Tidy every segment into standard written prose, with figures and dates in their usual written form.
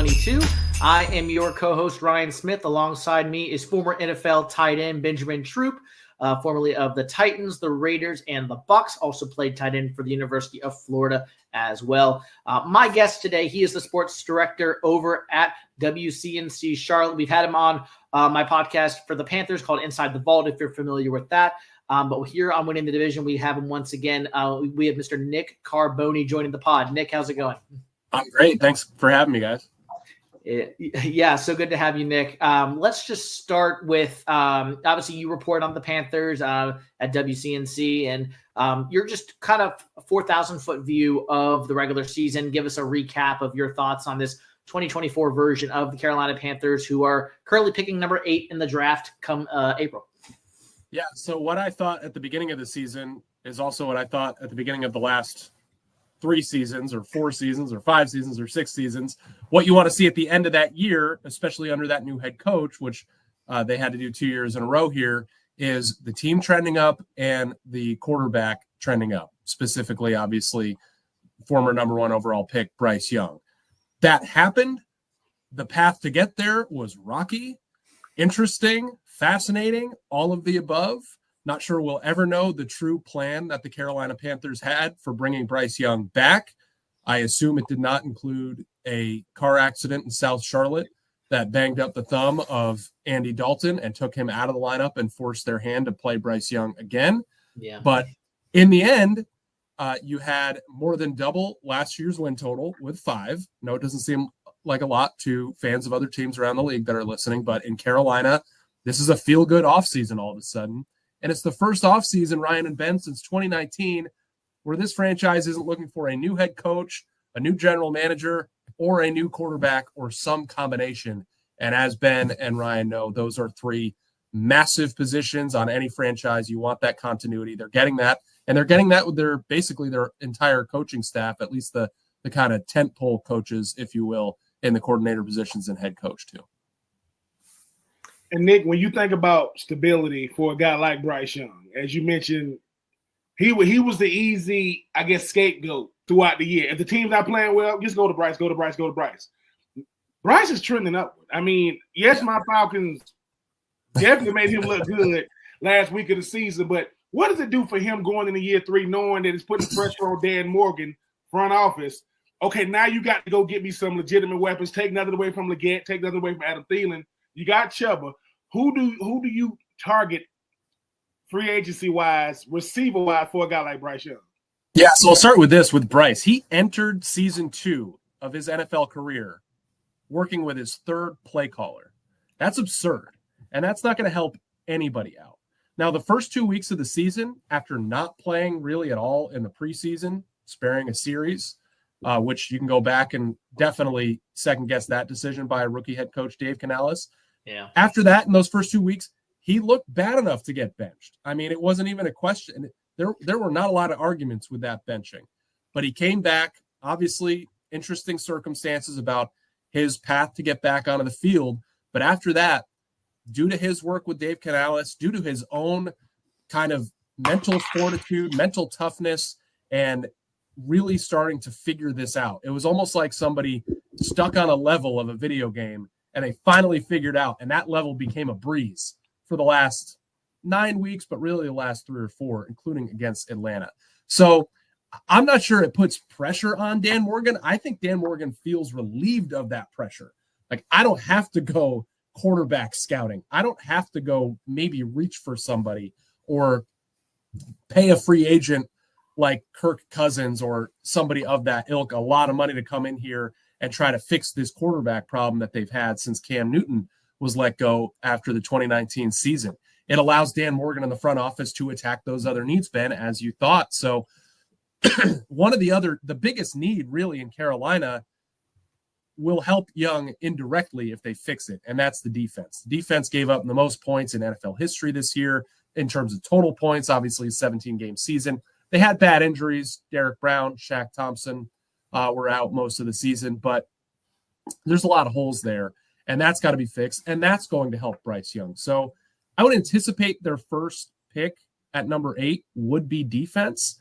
2022. I am your co-host, Ryan Smith. Alongside me is former NFL tight end Benjamin Troupe, formerly of the Titans, the Raiders, and the Bucs. Also played tight end for the University of Florida as well. My guest today, he is the sports director over at WCNC Charlotte. We've had him on my podcast for the Panthers called Inside the Vault, if you're familiar with that. But here on Winning the Division, we have him once again. We have Mr. Nick Carboni joining the pod. Nick, how's it going? I'm great. Thanks for having me, guys. Yeah, so good to have you, Nick. Let's just start with, obviously you report on the Panthers at WCNC, and you're just kind of a 4,000-foot view of the regular season. Give us a recap of your thoughts on this 2024 version of the Carolina Panthers, who are currently picking number 8 in the draft come April. Yeah, so what I thought at the beginning of the season is also what I thought at the beginning of the last 3 seasons or 4 seasons or 5 seasons or 6 seasons. What you want to see at the end of that year, especially under that new head coach, which they had to do 2 years in a row here, is the team trending up and the quarterback trending up, specifically, obviously, former number 1 overall pick, Bryce Young. That happened. The path to get there was rocky, interesting, fascinating, all of the above. Not sure we'll ever know the true plan that the Carolina Panthers had for bringing Bryce Young back. I assume it did not include a car accident in South Charlotte that banged up the thumb of Andy Dalton and took him out of the lineup and forced their hand to play Bryce Young again. Yeah. But in the end, you had more than double last year's win total with 5. No, it doesn't seem like a lot to fans of other teams around the league that are listening, but in Carolina, this is a feel-good offseason all of a sudden. And it's the first offseason, Ryan and Ben, since 2019, where this franchise isn't looking for a new head coach, a new general manager, or a new quarterback, or some combination. And as Ben and Ryan know, those are 3 massive positions on any franchise. You want that continuity. They're getting that. And they're getting that with their entire coaching staff, at least the kind of tentpole coaches, if you will, in the coordinator positions and head coach too. And Nick, when you think about stability for a guy like Bryce Young, as you mentioned, he was the easy, I guess, scapegoat throughout the year. If the team's not playing well, just go to Bryce, go to Bryce, go to Bryce. Bryce is trending upward. I mean, yes, my Falcons definitely made him look good last week of the season, but what does it do for him going into year 3, knowing that it's putting pressure on Dan Morgan, front office? Okay, now you got to go get me some legitimate weapons. Take nothing away from Leggett. Take nothing away from Adam Thielen. You got Chuba. Who do you target free agency-wise, receiver-wise for a guy like Bryce Young? Yeah, so I'll start with this, with Bryce. He entered season 2 of his NFL career working with his 3rd play caller. That's absurd, and that's not going to help anybody out. Now, the first 2 weeks of the season, after not playing really at all in the preseason, sparing a series, which you can go back and definitely second-guess that decision by rookie head coach Dave Canales. Yeah. After that, in those first 2 weeks, he looked bad enough to get benched. I mean, it wasn't even a question. There were not a lot of arguments with that benching. But he came back, obviously interesting circumstances about his path to get back onto the field. But after that, due to his work with Dave Canales, due to his own kind of mental fortitude, mental toughness, and really starting to figure this out. It was almost like somebody stuck on a level of a video game and they finally figured out, and that level became a breeze for the last 9 weeks, but really the last 3 or 4, including against Atlanta. So I'm not sure it puts pressure on Dan Morgan. I think Dan Morgan feels relieved of that pressure. Like, I don't have to go quarterback scouting. I don't have to go maybe reach for somebody or pay a free agent like Kirk Cousins or somebody of that ilk a lot of money to come in here and try to fix this quarterback problem that they've had since Cam Newton was let go after the 2019 season. It allows Dan Morgan in the front office to attack those other needs, Ben, as you thought. So the biggest need really in Carolina will help Young indirectly if they fix it, and that's the defense. The defense gave up the most points in NFL history this year in terms of total points, obviously a 17-game season. They had bad injuries. Derek Brown, Shaq Thompson were out most of the season, but there's a lot of holes there, and that's got to be fixed, and that's going to help Bryce Young. So I would anticipate their first pick at number 8 would be defense.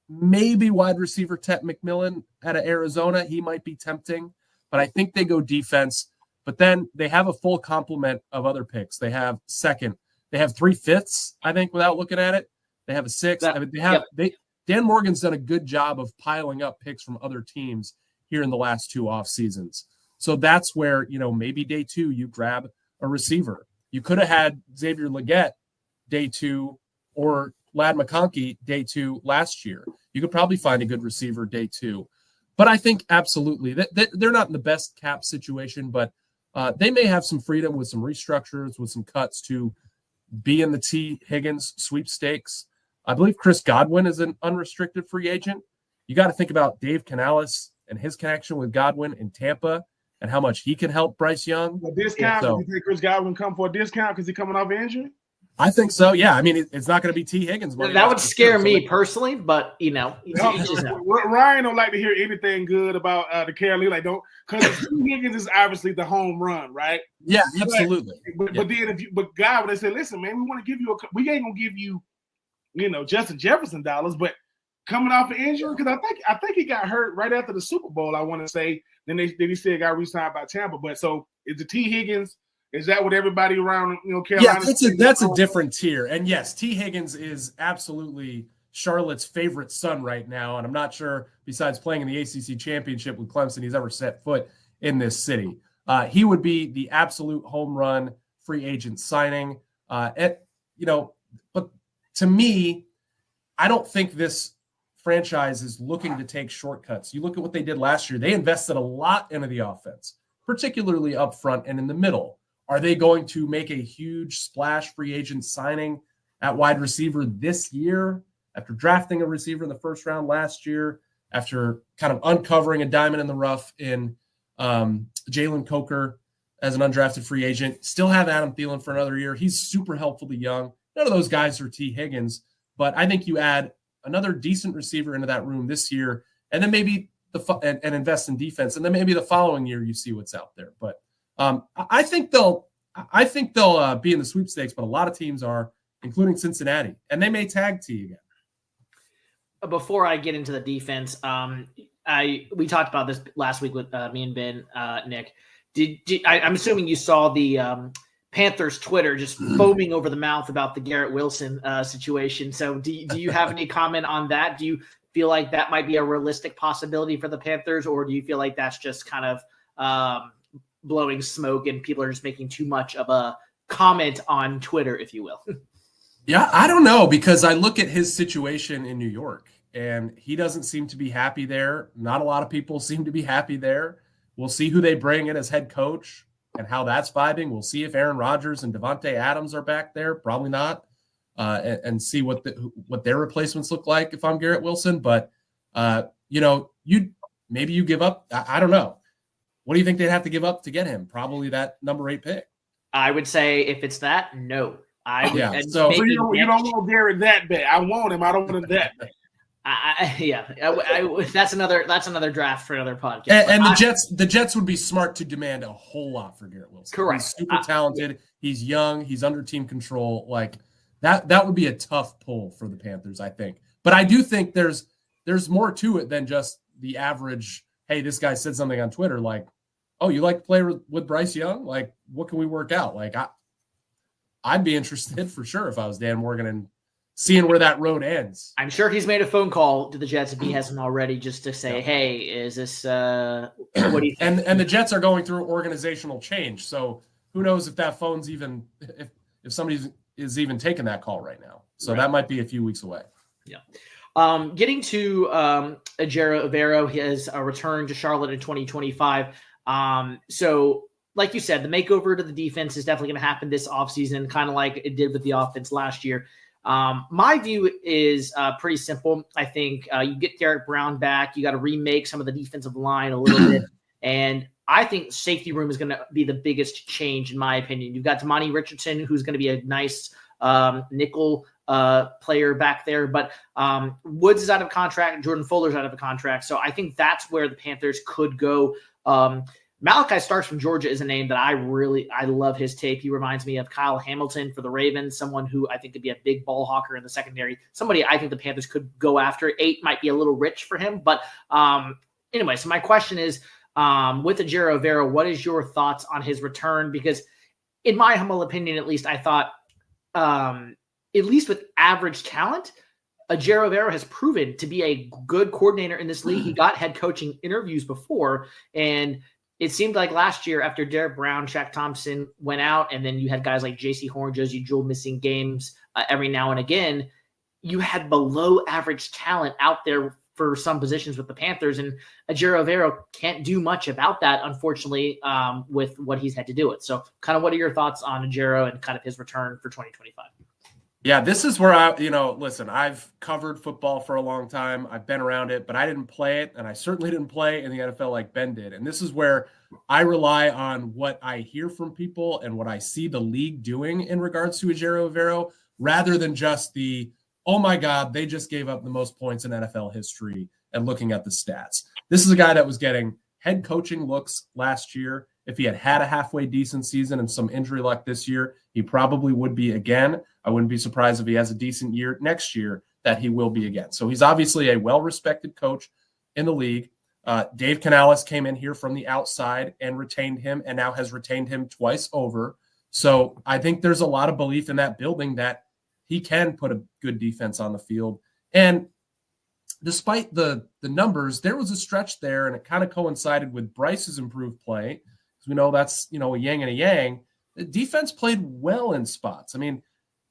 Maybe wide receiver Tet McMillan out of Arizona. He might be tempting. but I think they go defense. But then they have a full complement of other picks. They have second. They have 3/5, I think, without looking at it. They have a 6th. Dan Morgan's done a good job of piling up picks from other teams here in the last 2 off seasons. So that's where, maybe day 2 you grab a receiver. You could have had Xavier Legette day 2 or Ladd McConkey day 2 last year. You could probably find a good receiver day 2. But I think absolutely they're not in the best cap situation, but they may have some freedom with some restructures, with some cuts to be in the T. Higgins sweepstakes. I believe Chris Godwin is an unrestricted free agent. You got to think about Dave Canales and his connection with Godwin in Tampa and how much he can help Bryce Young. A discount? So, you think Chris Godwin come for a discount because he's coming off injury? I think so. Yeah. I mean, it's not going to be T. Higgins money. That would scare me personally, but Ryan don't like to hear anything good about the Carolina. Like, don't, because T. Higgins is obviously the home run, right? Yeah, absolutely. But then God, they say, listen, man, we want to give you we ain't gonna give you, Justin Jefferson dollars, but coming off an injury, because I think he got hurt right after the Super Bowl, I want to say. Then he said got re-signed by Tampa. But so is the T. Higgins? Is that what everybody around Carolina? Yeah, that's a different tier. And yes, T. Higgins is absolutely Charlotte's favorite son right now. And I'm not sure, besides playing in the ACC championship with Clemson, he's ever set foot in this city. He would be the absolute home run free agent signing. But to me, I don't think this franchise is looking to take shortcuts. You look at what they did last year. They invested a lot into the offense, particularly up front and in the middle. Are they going to make a huge splash free agent signing at wide receiver this year after drafting a receiver in the first round last year, after kind of uncovering a diamond in the rough in Jalen Coker as an undrafted free agent? Still have Adam Thielen for another year. He's super helpfully young. None of those guys are T. Higgins, but I think you add another decent receiver into that room this year, and then maybe and invest in defense, and then maybe the following year you see what's out there. But I think they'll be in the sweepstakes, but a lot of teams are, including Cincinnati, and they may tag T again. Before I get into the defense, we talked about this last week with me and Ben, Nick. I'm assuming you saw the Panthers Twitter just foaming over the mouth about the Garrett Wilson situation. So do you have any comment on that? Do you feel like that might be a realistic possibility for the Panthers, or do you feel like that's just kind of blowing smoke and people are just making too much of a comment on Twitter, if you will? Yeah, I don't know, because I look at his situation in New York and he doesn't seem to be happy there. Not a lot of people seem to be happy there. We'll see who they bring in as head coach and how that's vibing. We'll see if Aaron Rodgers and Devontae Adams are back there. Probably not. And see what their replacements look like if I'm Garrett Wilson. But, maybe you give up. I don't know. What do you think they'd have to give up to get him? Probably that number 8 pick. I would say if it's that, no. So you don't want Garrett that bad. I want him. I don't want him that bad. That's another draft for another podcast. And the Jets would be smart to demand a whole lot for Garrett Wilson. Correct. He's super talented. He's young. He's under team control. Like that would be a tough pull for the Panthers, I think. But I do think there's more to it than just the average. Hey, this guy said something on Twitter like, "Oh, you like to play with Bryce Young? Like, what can we work out?" Like, I'd be interested for sure if I was Dan Morgan and seeing where that road ends. I'm sure he's made a phone call to the Jets if he hasn't already, just to say, "Hey, is this what do you think?" And the Jets are going through organizational change, so who knows if that phone's even if somebody is even taking that call right now. So that might be a few weeks away. Yeah. Getting to Ejiro Evero, his return to Charlotte in 2025. So like you said, the makeover to the defense is definitely going to happen this offseason, kind of like it did with the offense last year. My view is pretty simple. I think you get Derek Brown back. You got to remake some of the defensive line a little bit. And I think safety room is going to be the biggest change, in my opinion. You've got Damani Richardson, who's going to be a nice nickel player back there. But Woods is out of contract. Jordan Fuller's out of a contract. So I think that's where the Panthers could go. Malachi Starks from Georgia is a name that I love his tape. He reminds me of Kyle Hamilton for the Ravens, someone who I think could be a big ball hawker in the secondary, somebody I think the Panthers could go after. 8 might be a little rich for him. But anyway, so my question is, with Ejiro Evero, what is your thoughts on his return? Because in my humble opinion, at least, I thought, at least with average talent, Ejiro Evero has proven to be a good coordinator in this league. He got head coaching interviews before, and it seemed like last year after Derek Brown, Shaq Thompson went out, and then you had guys like J.C. Horn, Josie Jewell missing games every now and again, you had below average talent out there for some positions with the Panthers, and Ejiro Evero can't do much about that, unfortunately, with what he's had to do it. So kind of what are your thoughts on Ejiro and kind of his return for 2025? Yeah, this is where listen, I've covered football for a long time. I've been around it, but I didn't play it, and I certainly didn't play in the NFL like Ben did. And this is where I rely on what I hear from people and what I see the league doing in regards to Ejiro Evero, rather than just the, oh my God, they just gave up the most points in NFL history and looking at the stats. This is a guy that was getting head coaching looks last year. If he had a halfway decent season and some injury luck this year, he probably would be again. I wouldn't be surprised if he has a decent year next year that he will be again. So he's obviously a well-respected coach in the league. Dave Canales came in here from the outside and retained him, and now has retained him twice over. So I think there's a lot of belief in that building that he can put a good defense on the field. And despite the numbers, there was a stretch there, and it kind of coincided with Bryce's improved play. Because we know that's, a yin and a yang. The defense played well in spots. I mean,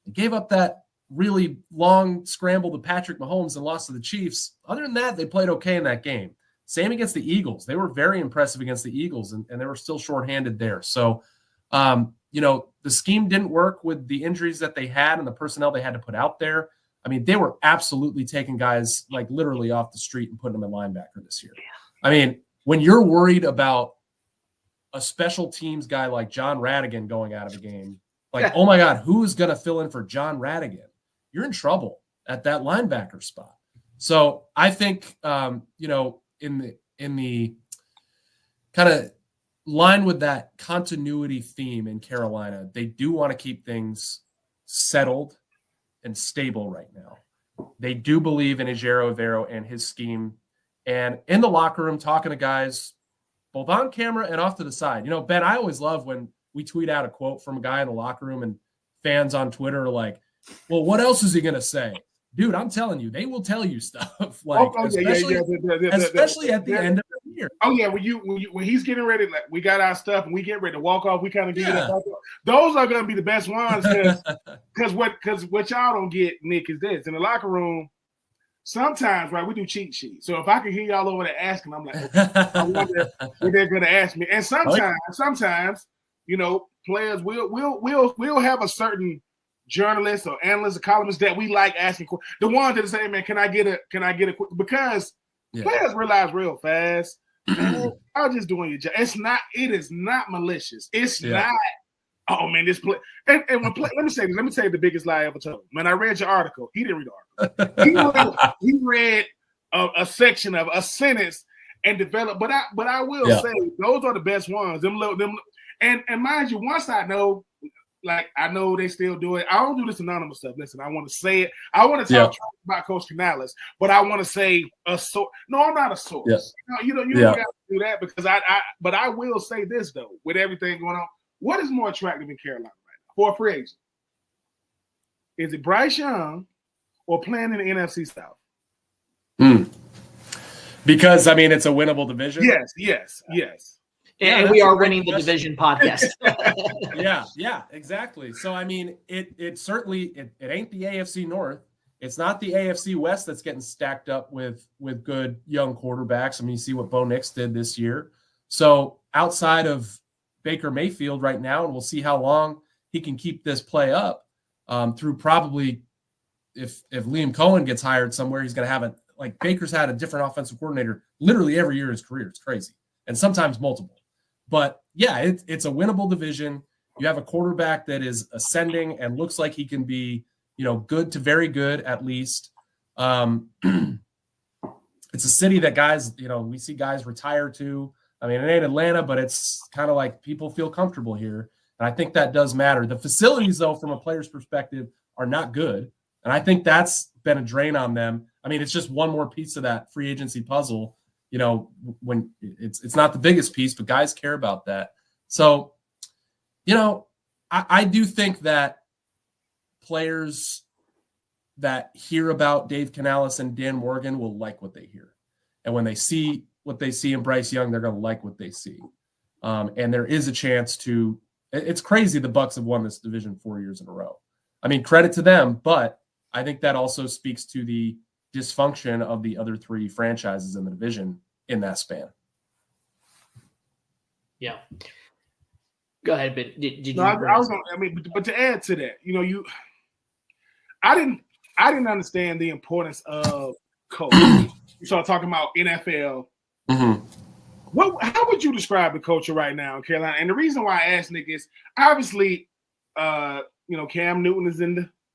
they gave up that really long scramble to Patrick Mahomes and lost to the Chiefs. Other than that, they played okay in that game. Same against the Eagles. They were very impressive against the Eagles, and they were still shorthanded there. So, the scheme didn't work with the injuries that they had and the personnel they had to put out there. I mean, they were absolutely taking guys like literally off the street and putting them in linebacker this year. I mean, when you're worried about a special teams guy like John Radigan going out of a game, like, oh my God, who is going to fill in for John Radigan? You're in trouble at that linebacker spot. So I think, in the kind of line with that continuity theme in Carolina, they do want to keep things settled and stable right now. They do believe in Ejiro Evero and his scheme. And in the locker room, talking to guys, both on camera and off to the side. Ben, I always love when we tweet out a quote from a guy in the locker room and fans on Twitter are like, well, what else is he going to say? Dude, I'm telling you, they will tell you stuff. Especially at the end of the year. Oh yeah, when he's getting ready, like we got our stuff and we get ready to walk off, we kind of give it up. Those are going to be the best ones because what y'all don't get, Nick, is this in the locker room. Sometimes, right, we do cheat sheets. So if I can hear y'all over there asking, I'm like, okay, I wonder what they're going to ask me. And sometimes, players will have a certain journalists or analysts or columnists that we like asking the ones that say, man, can I get a because players realize real fast, I'm just doing your job. It is not malicious. It's not, oh man, this play. And when let me say this, let me tell you the biggest lie I ever told. When I read your article, he didn't read the article. he read a section of a sentence and developed, but I will say those are the best ones. Them and mind you, once I know, like I know they still do it. I don't do this anonymous stuff. Listen, I want to say it. I want to talk about Coach Canales, but I want to say a source. No, I'm not a source. You don't got to do that because But I will say this though, with everything going on, what is more attractive in Carolina right now for a free agent? Is it Bryce Young or playing in the NFC South? Because it's a winnable division. Yes. And we are winning the division podcast. Yeah, exactly. So, it certainly it ain't the AFC North. It's not the AFC West that's getting stacked up with good young quarterbacks. You see what Bo Nix did this year. So outside of Baker Mayfield right now, and we'll see how long he can keep this play up through probably if Liam Cohen gets hired somewhere, he's going to have Baker's had a different offensive coordinator literally every year in his career. It's crazy. And sometimes multiple. But yeah, it's a winnable division. You have a quarterback that is ascending and looks like he can be, good to very good at least. It's a city that guys, we see guys retire to. It ain't Atlanta, but it's kind of like people feel comfortable here. And I think that does matter. The facilities, though, from a player's perspective, are not good. And I think that's been a drain on them. It's just one more piece of that free agency puzzle. when it's not the biggest piece, but guys care about that. So, I do think that players that hear about Dave Canales and Dan Morgan will like what they hear. And when they see what they see in Bryce Young, they're going to like what they see. And there is a chance to – it's crazy the Bucs have won this division 4 years in a row. I mean, credit to them, but I think that also speaks to the dysfunction of the other three franchises in the division in that span. Yeah. Go ahead, but did you? No, I was going. But to add to that, I didn't understand the importance of coach. You start talking about NFL. Mm-hmm. How would you describe the culture right now in Carolina? And the reason why I asked Nick is obviously, Cam Newton is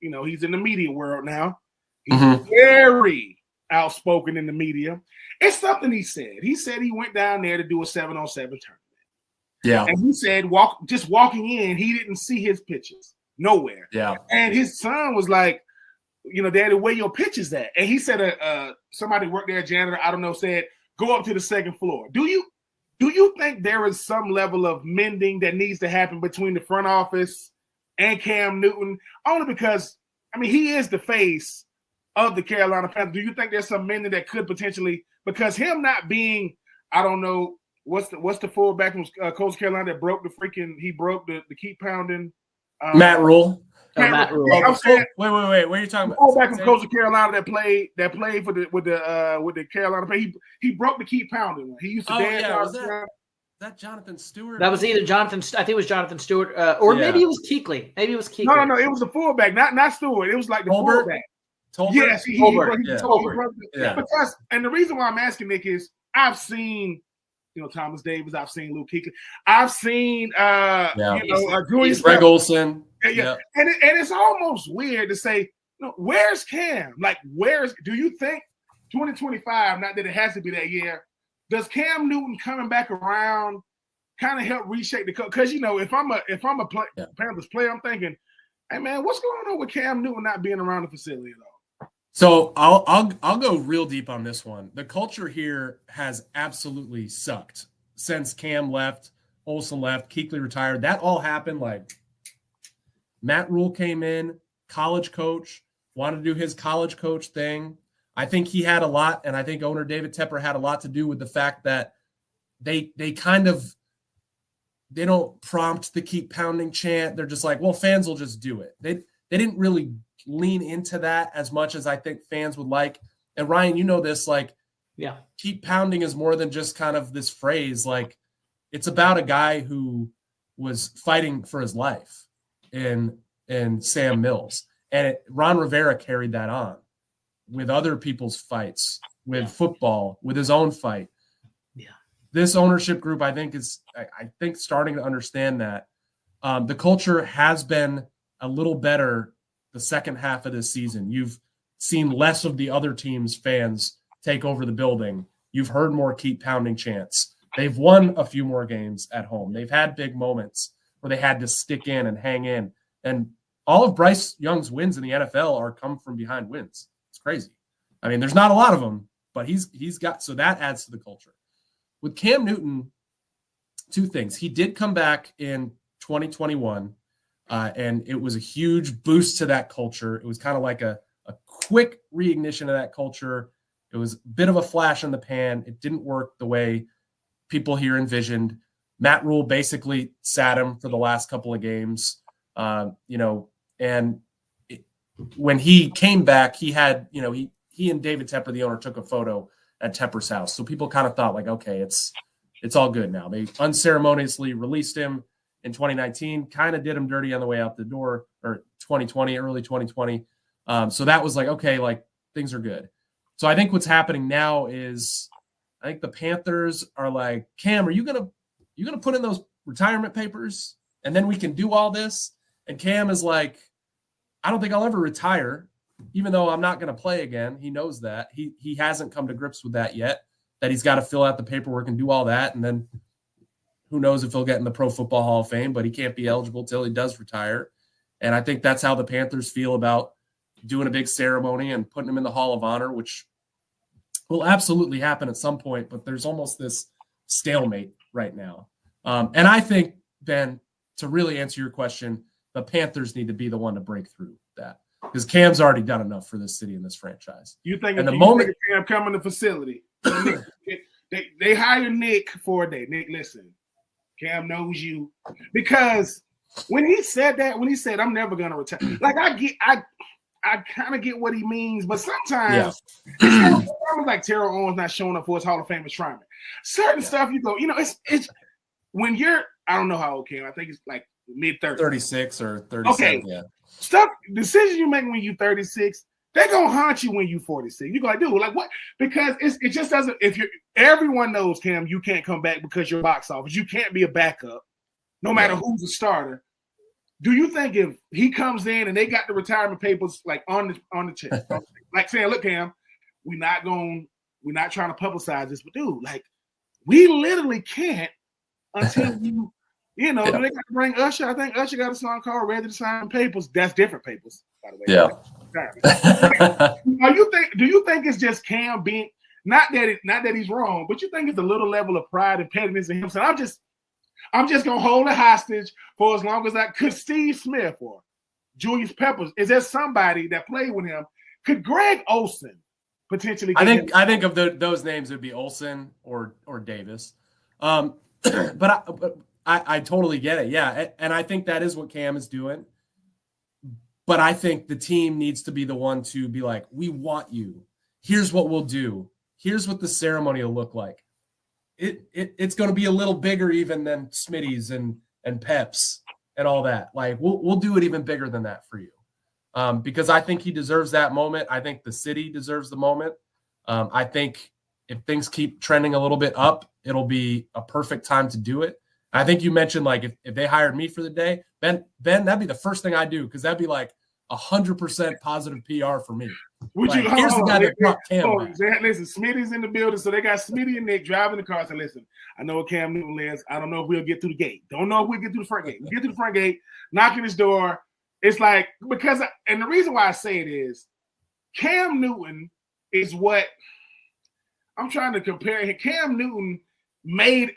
he's in the media world now. He's very outspoken in the media. It's something he said. He said he went down there to do a 7-on-7 tournament. Yeah. And he said just walking in, he didn't see his pitches nowhere. Yeah. And his son was like, Daddy, where your pitches at? And he said somebody worked there, a janitor, I don't know, said, go up to the second floor. Do you think there is some level of mending that needs to happen between the front office and Cam Newton? Only because, he is the face of the Carolina Panthers. Do you think there's some mending that could potentially, because him not being, I don't know, what's the fullback from Coach Carolina that broke the keep pounding? Matt Rule. Matt Rule. I'm saying, wait. What are you talking about? Fullback from Coach Carolina that played with the Carolina. He broke the keep pounding one. He used to dance. Was that Jonathan Stewart? That was either Jonathan. I think it was Jonathan Stewart, or maybe it was Kuechly. No, it was the fullback, not Stewart. It was like the fullback. Tolbert? Yes, Tolbert. Because, and the reason why I'm asking Nick is I've seen, Thomas Davis. I've seen Luke Kuechly. I've seen, Julius Greg Olsen. Yeah. And it's almost weird to say, where's Cam? Like, do you think 2025, not that it has to be that year, does Cam Newton coming back around kind of help reshape the coach? Because, if I'm a Panthers player, I'm thinking, hey, man, what's going on with Cam Newton not being around the facility at all? So I'll go real deep on this one. The culture here has absolutely sucked since Cam left, Olsen left, Kuechly retired. That all happened like Matt Rule came in, college coach, wanted to do his college coach thing. I think he had a lot, and I think owner David Tepper had a lot to do with the fact that they don't prompt the keep pounding chant. They're just like, well, fans will just do it. They didn't really lean into that as much as I think fans would like. And Ryan, this, keep pounding is more than just kind of this phrase. Like, it's about a guy who was fighting for his life in Sam Mills. And Ron Rivera carried that on with other people's fights, with football, with his own fight. Yeah. This ownership group, I think, is starting to understand that. The culture has been a little better the second half of this season. You've seen less of the other team's fans take over the building. You've heard more keep pounding chants. They've won a few more games at home. They've had big moments where they had to stick in and hang in. And all of Bryce Young's wins in the NFL are come from behind wins. It's crazy. There's not a lot of them, but he's got, so that adds to the culture. With Cam Newton, two things. He did come back in 2021, and it was a huge boost to that culture. It was kind of like a quick reignition of that culture. It was a bit of a flash in the pan. It didn't work the way people here envisioned. Matt Rule basically sat him for the last couple of games, and when he came back, he had, he and David Tepper, the owner, took a photo at Tepper's house. So people kind of thought like, okay, it's all good now. They unceremoniously released him in 2019, kind of did him dirty on the way out the door, or 2020, early 2020. So that was like, okay, like things are good. So I think what's happening now is I think the Panthers are like, Cam, are you gonna put in those retirement papers and then we can do all this? And Cam is like, I don't think I'll ever retire, even though I'm not going to play again. He knows that. He hasn't come to grips with that yet, that he's got to fill out the paperwork and do all that. And then who knows if he'll get in the Pro Football Hall of Fame, but he can't be eligible till he does retire. And I think that's how the Panthers feel about doing a big ceremony and putting him in the Hall of Honor, which will absolutely happen at some point, but there's almost this stalemate right now. And I think, Ben, to really answer your question, the Panthers need to be the one to break through that, because Cam's already done enough for this city and this franchise. You think and if the you moment think Cam come in the facility, they hire Nick for a day. Nick, listen, Cam knows you, because when he said I'm never gonna retire, like I kind of get what he means, but sometimes it's almost like Terrell Owens not showing up for his Hall of Fame enshrinement. Certain stuff you go, it's when you're, I don't know how old Cam, I think it's like mid-30s. 36 or 37. Okay. Yeah. Stuff, decisions you make when you're 36, they're gonna haunt you when you're 46. You're gonna do like what? Because it just doesn't. Everyone knows, Cam, you can't come back because you're box office. You can't be a backup, no matter who's a starter. Do you think if he comes in and they got the retirement papers like on the chest, like saying, "Look, Cam, we're not trying to publicize this, but dude, like we literally can't until you." Do they got to bring Usher? I think Usher got a song called "Ready to Sign Papers." That's different papers, by the way. Yeah. Do you think it's just Cam being not that he's wrong, but you think it's a little level of pride and pettiness in him? So I'm just gonna hold it hostage for as long as I could. Steve Smith or Julius Peppers, is there somebody that played with him? Could Greg Olsen potentially? I think of those names, it would be Olsen or Davis. But I totally get it. Yeah. And I think that is what Cam is doing. But I think the team needs to be the one to be like, we want you. Here's what we'll do. Here's what the ceremony will look like. It's going to be a little bigger even than Smitty's and Pep's and all that. Like we'll do it even bigger than that for you. Because I think he deserves that moment. I think the city deserves the moment. I think if things keep trending a little bit up, it'll be a perfect time to do it. I think you mentioned like if they hired me for the day, Ben, that'd be the first thing I do, because that'd be like 100% positive PR for me. Here's the guy that brought Cam back. Listen, Smitty's in the building, so they got Smitty and Nick driving the car. So listen, I know what Cam Newton is. I don't know if we'll get through the gate. Don't know if we'll get through the front gate. We get through the front gate, knocking his door. It's like, and the reason why I say it is Cam Newton is what I'm trying to compare him. Cam Newton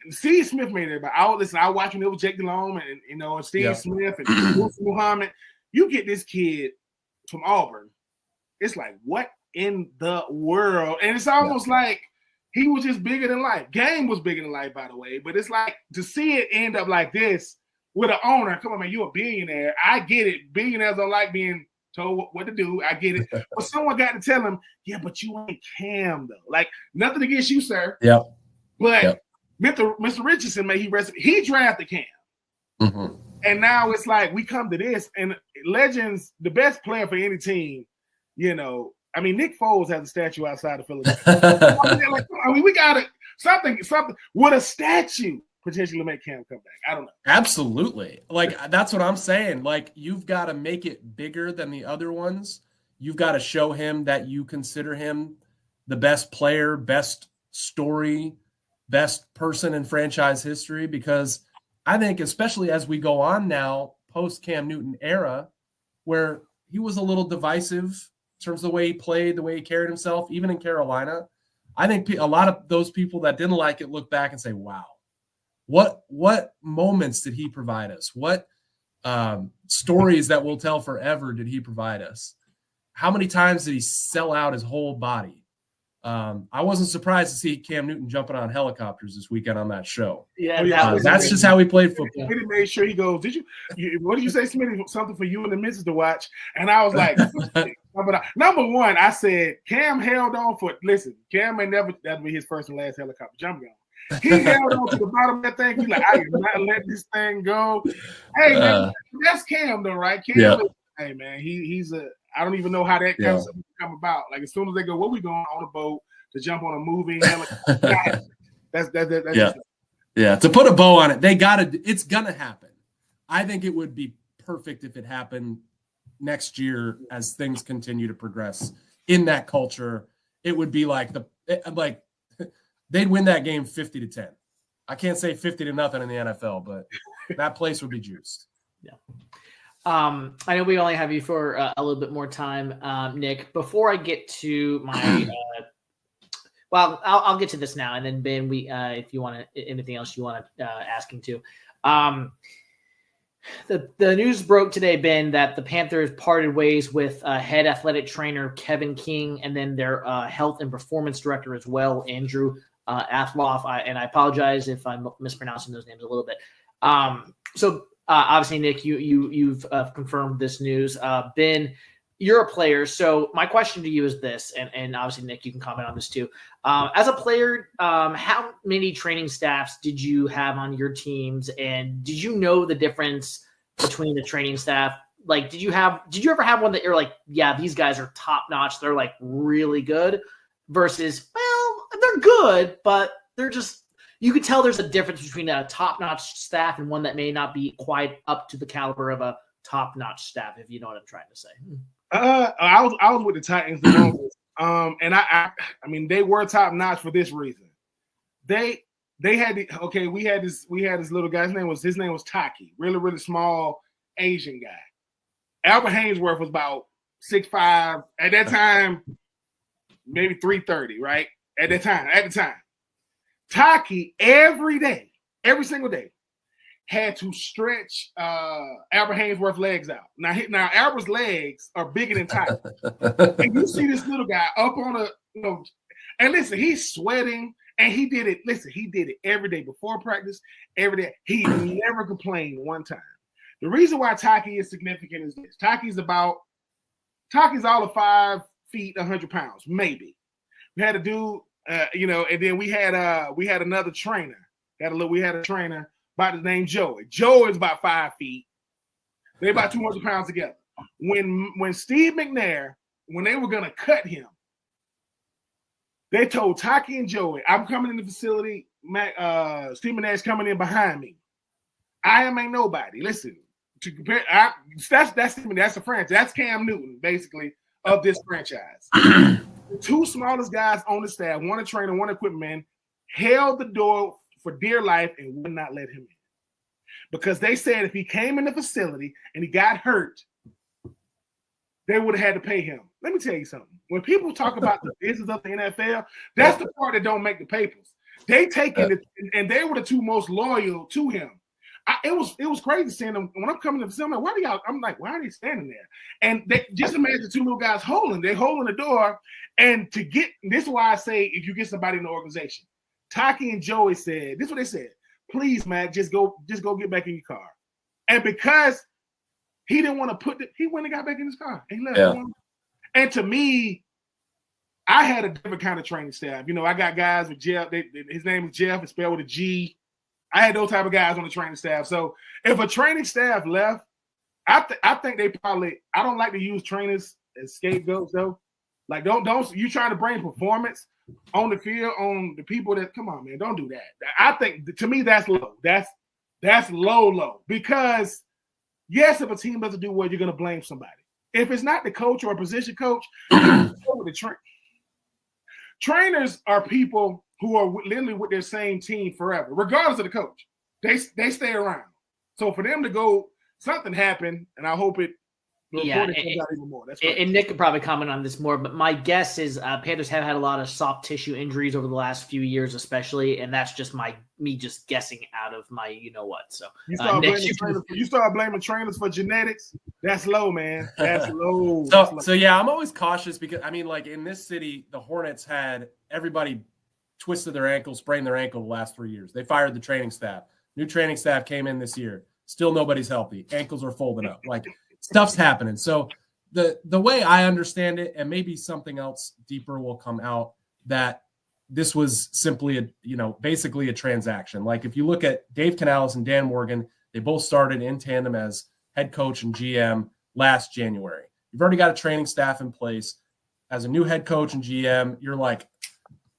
Steve Smith made it. But I watch him with Jake Delhomme and Steve Smith and Wilson Muhammad. You get this kid from Auburn. It's like, what in the world? And it's almost like he was just bigger than life. Game was bigger than life, by the way. But it's like to see it end up like this with an owner. Come on, man, you're a billionaire. I get it. Billionaires don't like being told what to do. I get it. But someone got to tell him, yeah, but you ain't Cam, though. Like, nothing against you, sir. Yeah. But Mr. Richardson, he drafted Cam. Mm-hmm. And now it's like we come to this, and Legends, the best player for any team, Nick Foles has a statue outside of Philadelphia. We got something. Would a statue potentially make Cam come back? I don't know. Absolutely. Like, that's what I'm saying. Like, you've got to make it bigger than the other ones. You've got to show him that you consider him the best player, best story, best person in franchise history, because I think, especially as we go on now, post Cam Newton era, where he was a little divisive in terms of the way he played, the way he carried himself, even in Carolina, I think a lot of those people that didn't like it look back and say, wow, what moments did he provide us? What stories that we'll tell forever did he provide us? How many times did he sell out his whole body? I wasn't surprised to see Cam Newton jumping on helicopters this weekend on that show. Yeah, that's just how he played football. He made sure he goes, what did you say, Smitty? Something for you and the missus to watch. And I was like, number one, I said, Cam held on Cam may never, that'll be his first and last helicopter jump gun. He held on to the bottom of that thing. He's like, I am not letting this thing go. Hey, man, that's Cam though, right? Cam, hey, man, he's I don't even know how that kind of stuff come about. Like, as soon as they go, where we going on a boat to jump on a moving helicopter? That's to put a bow on it, it's gonna happen. I think it would be perfect if it happened next year as things continue to progress in that culture. It would be like they'd win that game 50-10. I can't say 50-0 in the NFL, but that place would be juiced. Yeah. I know we only have you for a little bit more time, Nick. Before I get to my Well, I'll get to this now, and then Ben, if you want to, anything else you want to ask him to. The news broke today, Ben, that the Panthers parted ways with head athletic trainer Kevin King, and then their health and performance director as well, Andrew Athloff. And I apologize if I'm mispronouncing those names a little bit. So obviously, Nick, you've confirmed this news. Ben, you're a player, so my question to you is this, and obviously, Nick, you can comment on this too. As a player, how many training staffs did you have on your teams, and did you know the difference between the training staff? Like, did you ever have one that you're like, yeah, these guys are top notch, they're like really good, versus, well, they're good, but they're just, you could tell there's a difference between a top notch staff and one that may not be quite up to the caliber of a top notch staff, if you know what I'm trying to say. I was with the Titans the longest. And I mean, they were top notch for this reason. They had we had this little guy. His name was Taki, really small Asian guy. Albert Hainsworth was about 6'5" at that time, maybe 330, right? At the time, Taki every single day, had to stretch Albert Hainsworth's legs out. Now Albert's legs are bigger than Taki. And you see this little guy up on and listen, he's sweating, and he did it every day before practice, every day. He never complained one time. The reason why Taki is significant is this. Taki's all of 5 feet, 100 pounds, maybe. We had a dude, and then we had another trainer. We had a trainer by the name Joey. Joey is about 5 feet. They're about 200 pounds together. When Steve McNair, when they were gonna cut him, they told Taki and Joey, "I'm coming in the facility. Steve McNair's coming in behind me. I ain't nobody. Listen, to compare, that's the franchise. That's Cam Newton, basically, of this franchise. The two smallest guys on the staff, one a trainer, one equipment man, held the door for dear life and would not let him in. Because they said if he came in the facility and he got hurt, they would have had to pay him. Let me tell you something. When people talk about the business of the NFL, that's the part that don't make the papers. They take it, and they were the two most loyal to him. It was crazy seeing them when I'm coming to the facility. Why do y'all? I'm like, why are they standing there? And they just imagine two little guys holding the door. And to get this is why I say if you get somebody in the organization, Taki and Joey said, this is what they said. Please, man, just go get back in your car. And because he didn't want to he went and got back in his car. And he left. Yeah. And to me, I had a different kind of training staff. I got guys with Jeff. His name is Jeff. It's spelled with a G. I had those type of guys on the training staff. So if a training staff left, I think they probably. I don't like to use trainers as scapegoats though. Like don't you trying to bring performance on the field on the people that come on, man, don't do that. I think to me that's low. That's low because yes, if a team doesn't do well, you're gonna blame somebody. If it's not the coach or a position coach, trainers are people who are literally with their same team forever, regardless of the coach. They stay around. So for them to go, something happened, and I hope it. Yeah, and Nick could probably comment on this more, but my guess is Panthers have had a lot of soft tissue injuries over the last few years, especially, and that's just me just guessing out of my what. So you start blaming trainers for genetics. That's low, man. That's low. So yeah, I'm always cautious because like in this city, the Hornets had everybody twisted their ankle, sprained their ankle the last 3 years. They fired the training staff. New training staff came in this year. Still nobody's healthy. Ankles are folding up. Like. Stuff's happening. So the way I understand it, and maybe something else deeper will come out, that this was simply basically a transaction. Like if you look at Dave Canales and Dan Morgan, they both started in tandem as head coach and GM last January. You've already got a training staff in place. As a new head coach and GM, you're like,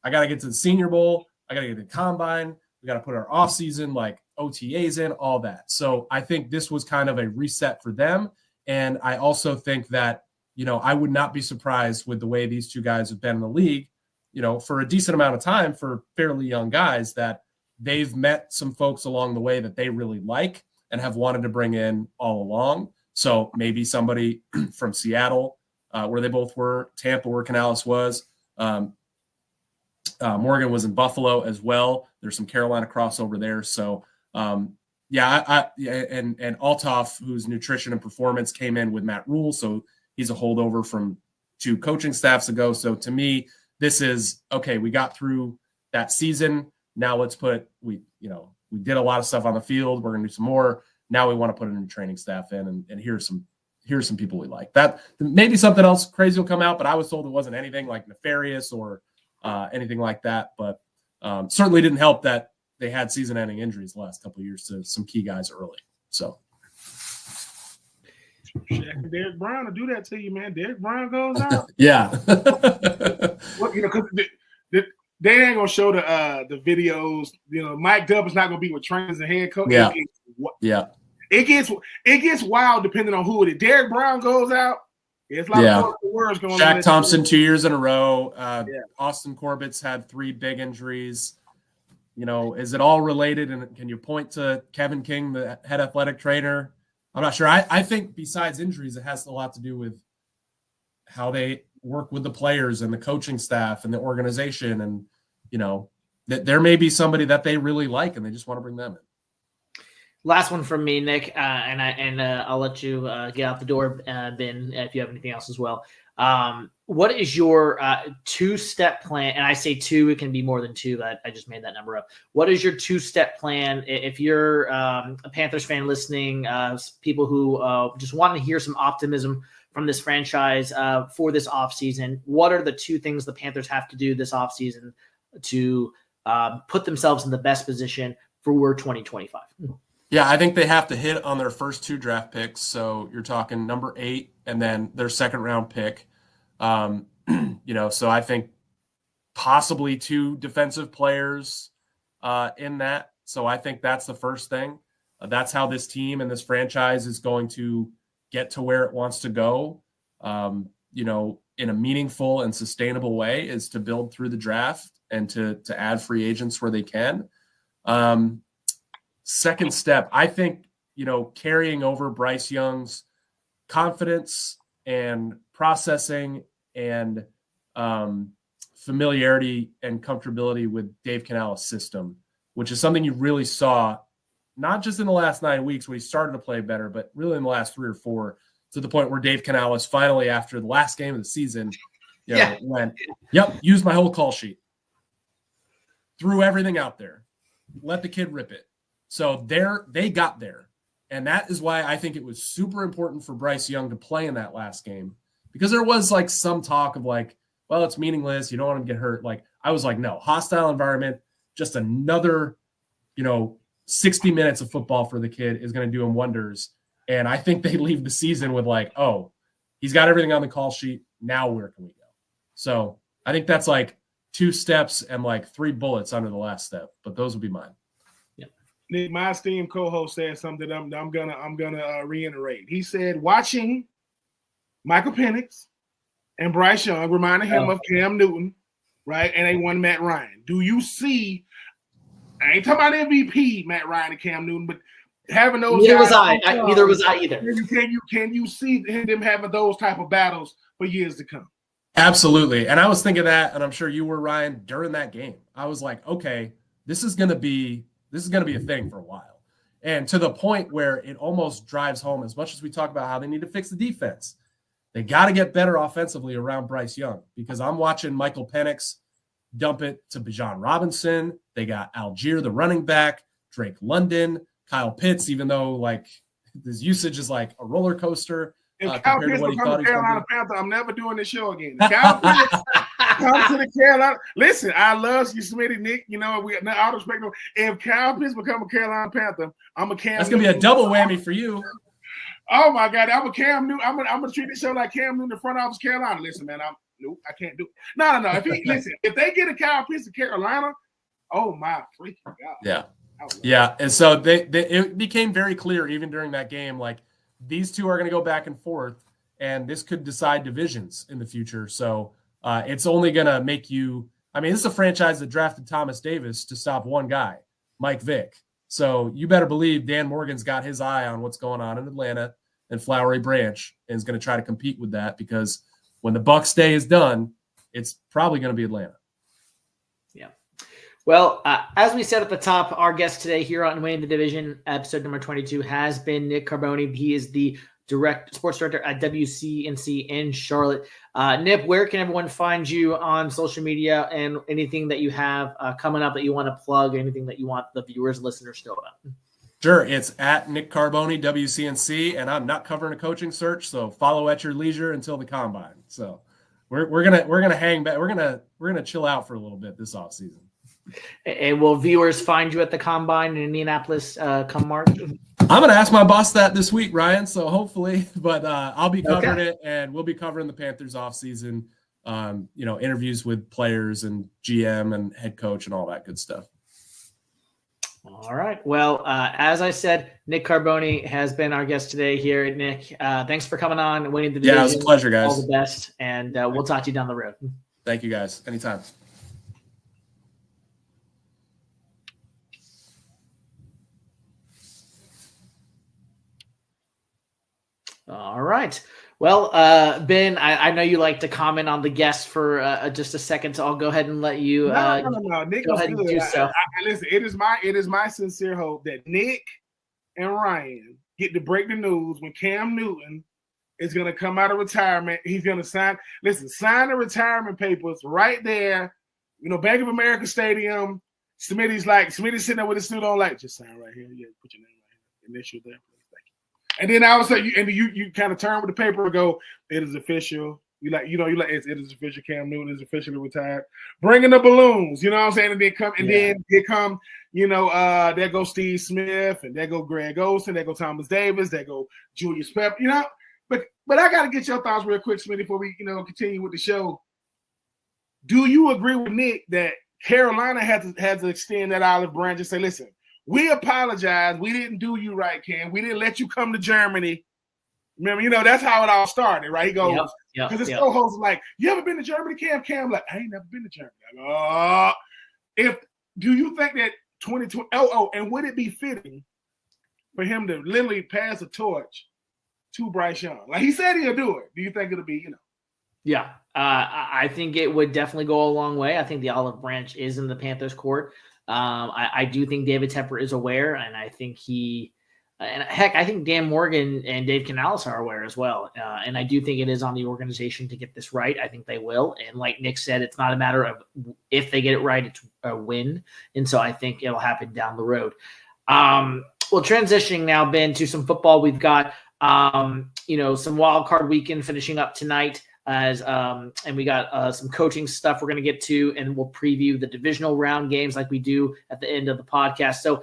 I got to get to the Senior Bowl. I got to get to the Combine. We got to put our offseason like OTAs in, all that. So I think this was kind of a reset for them. And I also think that, I would not be surprised with the way these two guys have been in the league, for a decent amount of time for fairly young guys, that they've met some folks along the way that they really like and have wanted to bring in all along. So maybe somebody from Seattle, where they both were, Tampa, where Canales was, Morgan was in Buffalo as well. There's some Carolina crossover there. So, and Althoff, who's nutrition and performance, came in with Matt Rule. So he's a holdover from 2 coaching staffs ago. So to me, this is, okay, we got through that season. Now let's we did a lot of stuff on the field. We're going to do some more. Now we want to put a new training staff in, and here's some people we like. That maybe something else crazy will come out, but I was told it wasn't anything like nefarious or anything like that. But certainly didn't help that they had season-ending injuries the last couple of years to some key guys early. So Shaq and Derek Brown will do that to you, man. Derek Brown goes out. Yeah. Well, because they ain't gonna show the videos. Mike Dub is not gonna be with trainers and head coach. Yeah. It gets wild depending on who it is. Derek Brown goes out. It's like words going on. Shaq Thompson 2 years in a row. Austin Corbett's had 3 big injuries. Is it all related? And can you point to Kevin King, the head athletic trainer? I'm not sure. I think besides injuries, it has a lot to do with how they work with the players and the coaching staff and the organization. And, that there may be somebody that they really like and they just want to bring them in. Last one from me, Nick, and I'll let you get out the door, Ben, if you have anything else as well. What is your 2-step plan? And I say 2, it can be more than 2. I just made that number up. What is your 2-step plan? If you're a Panthers fan listening, people who just want to hear some optimism from this franchise for this offseason, what are the 2 things the Panthers have to do this offseason to put themselves in the best position for 2025? Yeah, I think they have to hit on their first 2 draft picks. So you're talking number 8 and then their 2nd round pick. So I think possibly 2 defensive players in that. So I think that's the first thing. That's how this team and this franchise is going to get to where it wants to go, in a meaningful and sustainable way, is to build through the draft and to add free agents where they can. Second step, I think, carrying over Bryce Young's confidence and processing and familiarity and comfortability with Dave Canales' system, which is something you really saw, not just in the last 9 weeks when he started to play better, but really in the last 3 or 4, to the point where Dave Canales finally, after the last game of the season, went, use my whole call sheet. Threw everything out there. Let the kid rip it. So they got there. And that is why I think it was super important for Bryce Young to play in that last game, because there was like some talk of like, well, it's meaningless. You don't want him to get hurt. Like, I was like, no, hostile environment, just another, 60 minutes of football for the kid is going to do him wonders. And I think they leave the season with like, oh, he's got everything on the call sheet. Now where can we go? So I think that's like 2 steps and like 3 bullets under the last step, but those would be mine. Nick, my esteemed co-host said something that I'm gonna reiterate. He said watching Michael Penix and Bryce Young reminded him of Cam Newton, right? And they won Matt Ryan. Do you see? I ain't talking about MVP Matt Ryan and Cam Newton, but having those. Neither was I. Neither was I either. Can you see them having those type of battles for years to come? Absolutely. And I was thinking that, and I'm sure you were, Ryan, during that game. I was like, okay, this is going to be a thing for a while. And to the point where it almost drives home, as much as we talk about how they need to fix the defense, they got to get better offensively around Bryce Young, because I'm watching Michael Penix dump it to Bijan Robinson. They got Algier, the running back, Drake London, Kyle Pitts, even though like his usage is like a roller coaster. If Kyle Pitts becomes a Carolina Panther, I'm never doing this show again. Kyle Pitts come to the Carolina. Listen, I love you, Smitty, Nick. We all respect him. If Kyle Pitts become a Carolina Panther, I'm a Cam. That's gonna be a double whammy for you. Oh my God, I'm a Cam Newton. I'm gonna treat this show like Cam Newton, the front office Carolina. Listen, man, nope, I can't do it. No. If they get a Kyle Pitts to Carolina, oh my freaking God. Yeah. And so it became very clear even during that game, like these two are going to go back and forth, and this could decide divisions in the future. So it's only going to make you – I mean, this is a franchise that drafted Thomas Davis to stop one guy, Mike Vick. So you better believe Dan Morgan's got his eye on what's going on in Atlanta and Flowery Branch, and is going to try to compete with that, because when the Bucs day is done, it's probably going to be Atlanta. Well, as we said at the top, our guest today here on Winning the Division, episode number 22, has been Nick Carboni. He is the sports director at WCNC in Charlotte. Nip, where can everyone find you on social media and anything that you have coming up that you want to plug, anything that you want the viewers and listeners to know about? Sure. It's at Nick Carboni, WCNC, and I'm not covering a coaching search, so follow at your leisure until the combine. So we're gonna hang back. We're gonna chill out for a little bit this offseason. And will viewers find you at the combine in Indianapolis come March? I'm going to ask my boss that this week, Ryan, so hopefully. But I'll be covering it, and we'll be covering the Panthers offseason, interviews with players and GM and head coach and all that good stuff. All right. Well, as I said, Nick Carboni has been our guest today here. Nick, thanks for coming on and winning the division. Yeah, it was a pleasure, guys. All the best, and we'll talk to you down the road. Thank you, guys. Anytime. All right. Well, Ben, I know you like to comment on the guest for just a second, so I'll go ahead and let you. No. Nick, go ahead and do so. Listen, it is my sincere hope that Nick and Ryan get to break the news when Cam Newton is going to come out of retirement. He's going to sign the retirement papers right there. Bank of America Stadium. Smitty's sitting there with his suit on, like, just sign right here. Yeah, put your name right here. Initial there. And then I would say, you kind of turn with the paper and go, it is official. It is official. Cam Newton is officially retired. Bringing the balloons, you know what I'm saying? And then here come, there goes Steve Smith, and there go Greg Olsen, there go Thomas Davis, there go Julius Pep, But I got to get your thoughts real quick, Smitty, before we, continue with the show. Do you agree with Nick that Carolina had to extend that olive branch and say, listen, we apologize. We didn't do you right, Cam. We didn't let you come to Germany. Remember, that's how it all started, right? He goes, because his co-host is like, you ever been to Germany, Cam? Cam like, I ain't never been to Germany. Do you think that 2020? And would it be fitting for him to literally pass the torch to Bryce Young? Like he said he'll do it. Do you think it'll be, Yeah, I think it would definitely go a long way. I think the olive branch is in the Panthers' court. I do think David Tepper is aware, and I think I think Dan Morgan and Dave Canales are aware as well. And I do think it is on the organization to get this right. I think they will. And like Nick said, it's not a matter of if they get it right, it's a win. And so I think it'll happen down the road. Well, transitioning now, Ben, to some football. We've got, some wild card weekend finishing up tonight. And we got some coaching stuff we're going to get to, and we'll preview the divisional round games like we do at the end of the podcast. So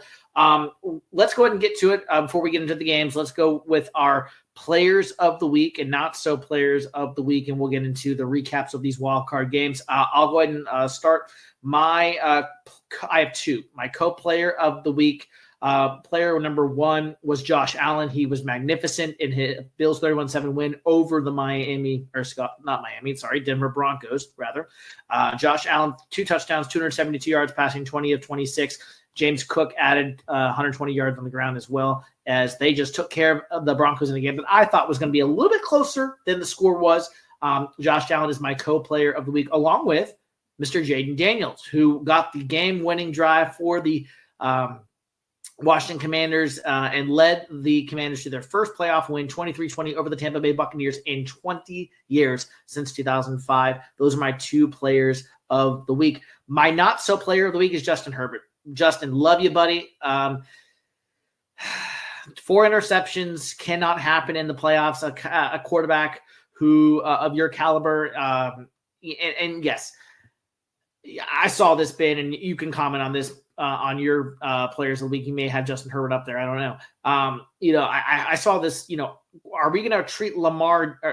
let's go ahead and get to it. Before we get into the games, let's go with our players of the week and not so players of the week, and we'll get into the recaps of these wild card games. I'll go ahead and start I have two. My co-player of the week. Player number one was Josh Allen. He was magnificent in his Bills 31-7 win over the Denver Broncos, rather. Josh Allen, 2 touchdowns, 272 yards passing, 20 of 26. James Cook added 120 yards on the ground as well, as they just took care of the Broncos in a game that I thought was going to be a little bit closer than the score was. Josh Allen is my co-player of the week, along with Mr. Jaden Daniels, who got the game-winning drive for the Washington Commanders and led the Commanders to their first playoff win, 23-20 over the Tampa Bay Buccaneers in 20 years since 2005. Those are my 2 players of the week. My not-so player of the week is Justin Herbert. Justin, love you, buddy. 4 interceptions cannot happen in the playoffs. A quarterback who of your caliber, and yes, I saw this, Ben, and you can comment on this. On your players of the week, you may have Justin Herbert up there. I don't know. I saw this. Are we going to treat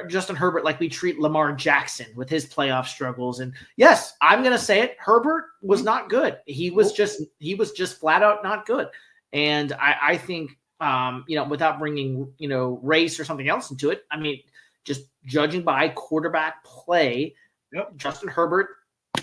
Justin Herbert like we treat Lamar Jackson with his playoff struggles? And yes, I'm going to say it. Herbert was not good. He was just flat out not good. And I think without bringing race or something else into it, I mean, just judging by quarterback play, Justin Herbert.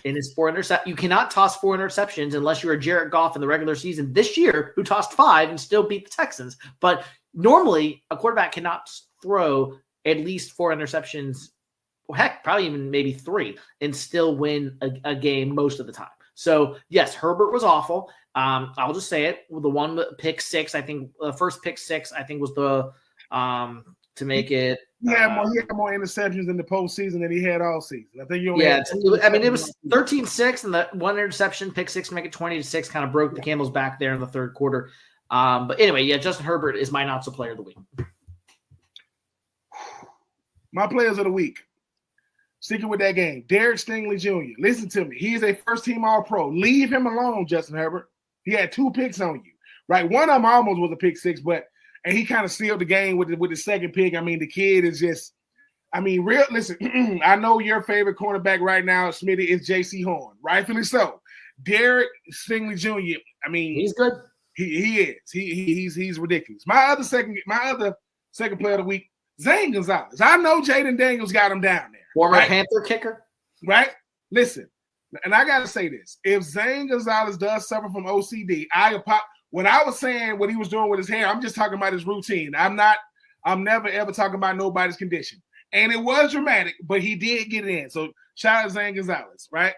In his 4 interceptions, you cannot toss 4 interceptions unless you're a Jared Goff in the regular season this year, who tossed 5 and still beat the Texans. But normally, a quarterback cannot throw at least 4 interceptions, well, heck, probably even maybe 3, and still win a game most of the time. So yes, Herbert was awful. I'll just say it. The one pick six, I think the first pick six, I think was the to make it. He had more interceptions in the postseason than he had all season. I think you only yeah. I mean, it was 13-6, and the one interception, pick six, to make it 20-6, kind of broke the camel's back there in the third quarter. But anyway, yeah, Justin Herbert is my not so player of the week. My players of the week. Sticking with that game, Derek Stingley Jr. Listen to me. He is a first-team All-Pro. Leave him alone, Justin Herbert. He had 2 picks on you, right? One of them almost was a pick six, and he kind of sealed the game with the second pick. I mean, the kid is just, listen, I know your favorite cornerback right now, Smitty, is J.C. Horn, rightfully so. Derek Stingley Jr., I mean, he's good. He is. He's ridiculous. My other second player of the week, Zane Gonzalez. I know Jaden Daniels got him down there. Former Panther kicker. Right? Listen, and I got to say this. If Zane Gonzalez does suffer from OCD, when I was saying what he was doing with his hair, I'm just talking about his routine. I'm never, ever talking about nobody's condition. And it was dramatic, but he did get it in. So shout out Zane Gonzalez, right?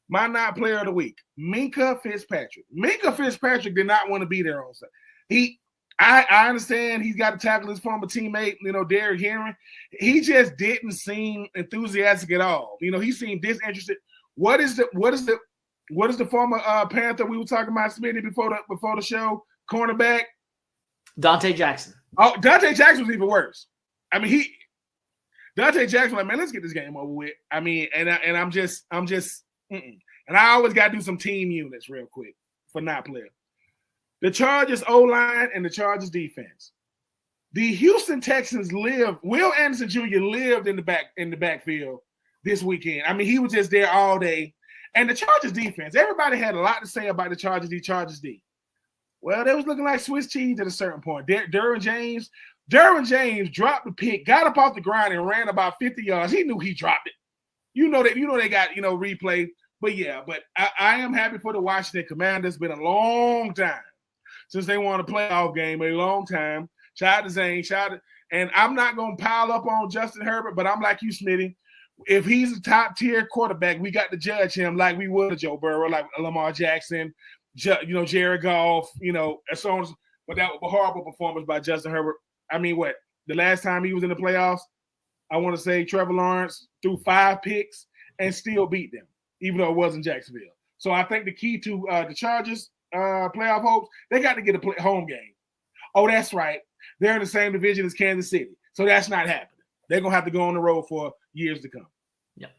My not player of the week, Minkah Fitzpatrick. Minkah Fitzpatrick did not want to be there on Sunday. I understand he's got to tackle his former teammate, Derrick Henry. He just didn't seem enthusiastic at all. He seemed disinterested. What is the former Panther we were talking about, Smitty, before the show? Cornerback Dante Jackson. Oh, Dante Jackson was even worse. I mean, Dante Jackson was like, man, let's get this game over with. I mean, and I'm just, and I always got to do some team units real quick for not playing. The Chargers O-line and the Chargers defense. The Houston Texans Will Anderson Jr. lived in the backfield this weekend. I mean, he was just there all day. And the Chargers defense, everybody had a lot to say about the Chargers D. Well, they was looking like Swiss cheese at a certain point. Derwin James dropped the pick, got up off the ground and ran about 50 yards. He knew he dropped it. They got, replay. But yeah, I am happy for the Washington Commanders. It's been a long time since they won a playoff game, a long time. Shout out to Zane, and I'm not going to pile up on Justin Herbert, but I'm like you, Smitty. If he's a top-tier quarterback, we got to judge him like we would Joe Burrow, like Lamar Jackson, Jared Goff, and so on. But that was a horrible performance by Justin Herbert. I mean, the last time he was in the playoffs, I want to say Trevor Lawrence threw 5 picks and still beat them, even though it wasn't Jacksonville. So I think the key to the Chargers playoff hopes, they got to get a home game. Oh, that's right. They're in the same division as Kansas City. So that's not happening. They're going to have to go on the road for years to come. Yep.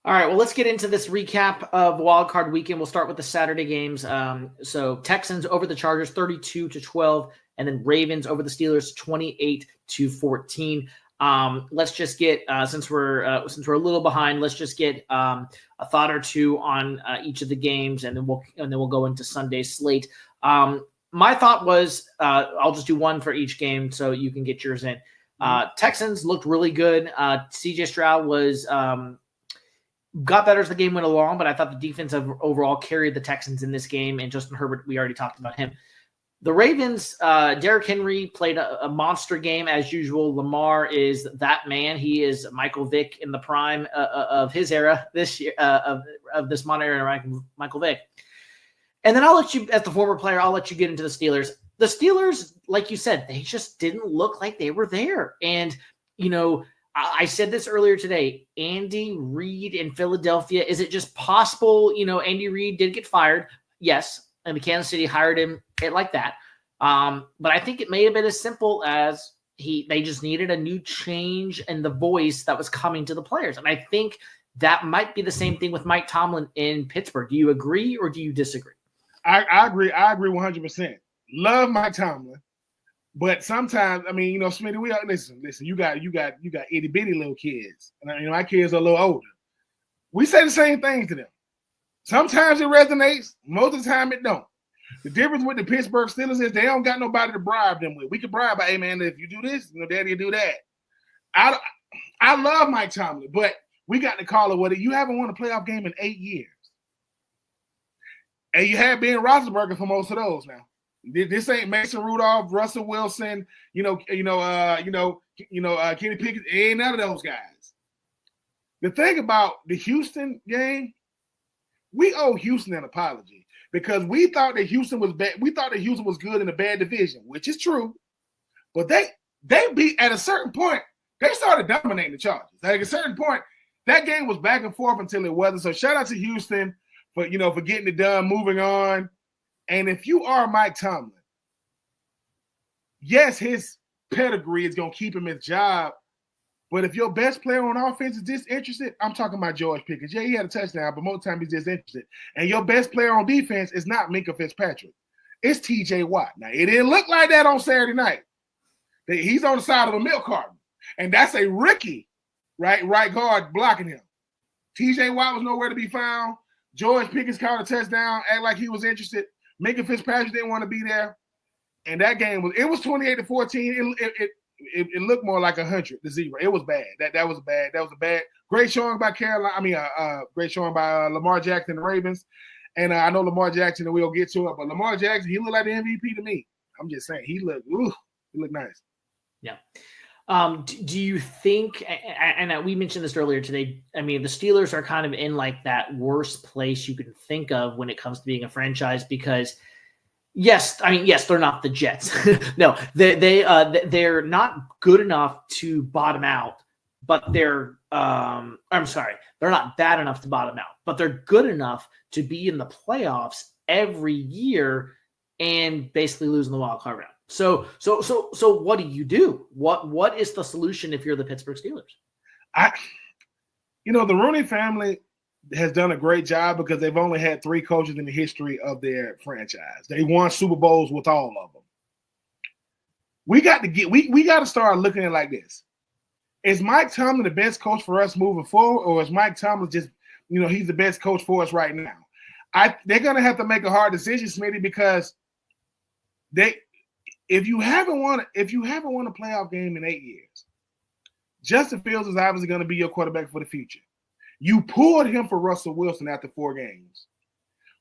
All right, well, let's get into this recap of Wild Card Weekend. We'll start with the Saturday games. So Texans over the Chargers 32-12, and then Ravens over the Steelers 28-14. Let's just get since we're a little behind, let's just get a thought or two on each of the games, and then we'll go into Sunday's slate. My thought was I'll just do one for each game so you can get yours in. Texans looked really good. CJ Stroud was got better as the game went along, but I thought the defense overall carried the Texans in this game. And Justin Herbert, we already talked about him. The Ravens, Derrick Henry played a monster game as usual. Lamar is that man. He is Michael Vick in the prime of his era this year, of this modern era, Michael Vick. And then I'll let you, as the former player, I'll let you get into the Steelers. The Steelers, like you said, they just didn't look like they were there. And, I said this earlier today, Andy Reid in Philadelphia, is it just possible, Andy Reid did get fired? Yes. And the Kansas City hired him like that. But I think it may have been as simple as they just needed a new change in the voice that was coming to the players. And I think that might be the same thing with Mike Tomlin in Pittsburgh. Do you agree or do you disagree? I agree. I agree 100%. Love Mike Tomlin. But sometimes, Smitty, we are listen. You got itty bitty little kids, and my kids are a little older. We say the same things to them. Sometimes it resonates. Most of the time, it don't. The difference with the Pittsburgh Steelers is they don't got nobody to bribe them with. We can bribe, hey man, if you do this, daddy will do that. I love Mike Tomlin, but we got to call it what you haven't won a playoff game in 8 years, and you have Ben Roethlisberger for most of those now. This ain't Mason Rudolph, Russell Wilson, Kenny Pickett. Ain't none of those guys. The thing about the Houston game, we owe Houston an apology because we thought that Houston was bad. We thought that Houston was good in a bad division, which is true. But they beat at a certain point. They started dominating the Chargers. At a certain point, that game was back and forth until it wasn't. So shout out to Houston for getting it done, moving on. And if you are Mike Tomlin, yes, his pedigree is going to keep him his job. But if your best player on offense is disinterested, I'm talking about George Pickens. Yeah, he had a touchdown, but most of the time he's disinterested. And your best player on defense is not Minkah Fitzpatrick. It's T.J. Watt. Now, it didn't look like that on Saturday night. He's on the side of a milk carton. And that's a rookie, right guard blocking him. T.J. Watt was nowhere to be found. George Pickens caught a touchdown, act like he was interested. Minkah Fitzpatrick didn't want to be there. And that game was 28-14. It looked more like 100-0. It was bad. That was bad. That was a bad. Great showing by great showing by Lamar Jackson and the Ravens. And I know Lamar Jackson, and we'll get to it, but Lamar Jackson, he looked like the MVP to me. I'm just saying, he looked nice. Yeah. Do you think, and we mentioned this earlier today, I mean, the Steelers are kind of in like that worst place you can think of when it comes to being a franchise because yes, they're not the Jets. No, they're not good enough to bottom out, but they're not bad enough to bottom out, but they're good enough to be in the playoffs every year and basically losing the wild card round. So what do? What is the solution if you're the Pittsburgh Steelers? The Rooney family has done a great job because they've only had 3 coaches in the history of their franchise. They won Super Bowls with all of them. We got to start looking at it like this. Is Mike Tomlin the best coach for us moving forward, or is Mike Tomlin just, he's the best coach for us right now? They're going to have to make a hard decision, Smitty, because if you haven't won a playoff game in 8 years, Justin Fields is obviously going to be your quarterback for the future. You pulled him for Russell Wilson after 4 games.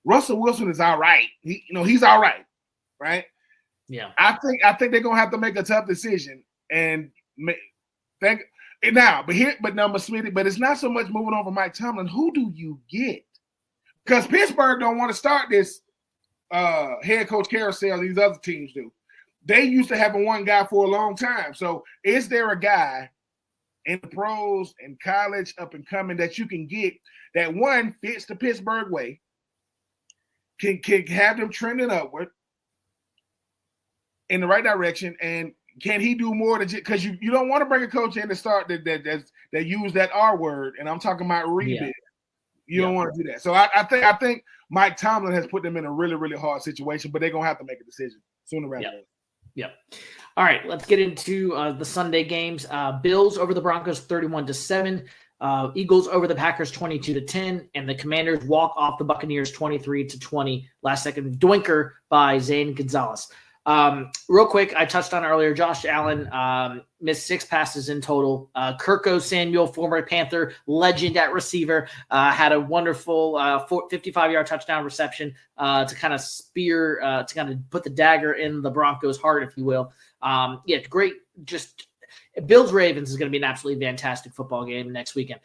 Russell Wilson is all right. He's all right, right? Yeah. I think they're gonna have to make a tough decision and but it's not so much moving on from Mike Tomlin. Who do you get? Because Pittsburgh don't want to start this head coach carousel these other teams do. They used to having one guy for a long time. So is there a guy in the pros and college up and coming that you can get that one fits the Pittsburgh way, can have them trending upward in the right direction, and can he do more than just because you don't want to bring a coach in to start that use that R word, and I'm talking about rebuild. Yeah. You don't want to do that. So I think Mike Tomlin has put them in a really, really hard situation, but they're gonna have to make a decision sooner rather than later. Yep. All right, let's get into the Sunday games. Bills over the Broncos 31-7. Eagles over the Packers 22-10, and the Commanders walk off the Buccaneers 23-20. Last second doinker by Zane Gonzalez. Real quick, I touched on earlier, Josh Allen missed 6 passes in total. Kirko Samuel, former Panther legend at receiver, had a wonderful 55-yard touchdown reception to kind of put the dagger in the Broncos' heart, if you will. Great. Just Bills-Ravens is going to be an absolutely fantastic football game next weekend.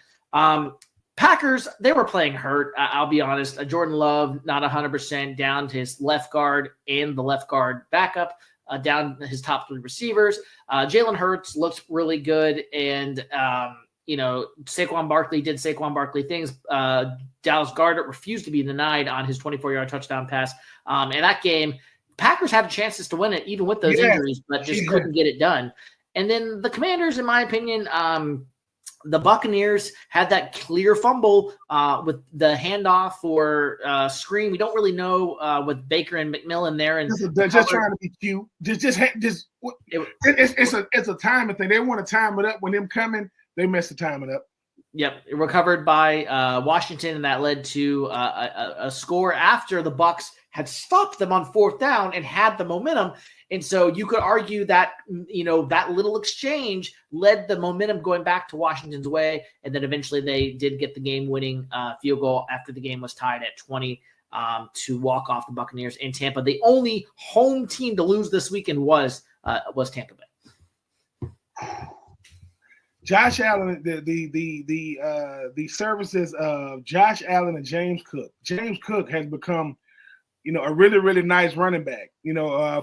Packers, they were playing hurt. I'll be honest. Jordan Love, not 100%, down to his left guard and the left guard backup, down his top 3 receivers. Jalen Hurts looked really good. And, Saquon Barkley did Saquon Barkley things. Dallas Goedert refused to be denied on his 24-yard touchdown pass. And that game, Packers had chances to win it, even with those injuries, but just couldn't get it done. And then the Commanders, in my opinion, the Buccaneers had that clear fumble with the handoff or screen. We don't really know with Baker and McMillan there. And they're just trying to be cute. It's a timing thing. They want to time it up. When them coming, they mess the timing up. Yep, recovered by Washington, and that led to a score after the Bucs had stopped them on 4th down and had the momentum. And so you could argue that, that little exchange led the momentum going back to Washington's way. And then eventually they did get the game-winning field goal after the game was tied at 20 to walk off the Buccaneers in Tampa. The only home team to lose this weekend was Tampa Bay. Josh Allen, the services of Josh Allen and James Cook. James Cook has become, a really, really nice running back,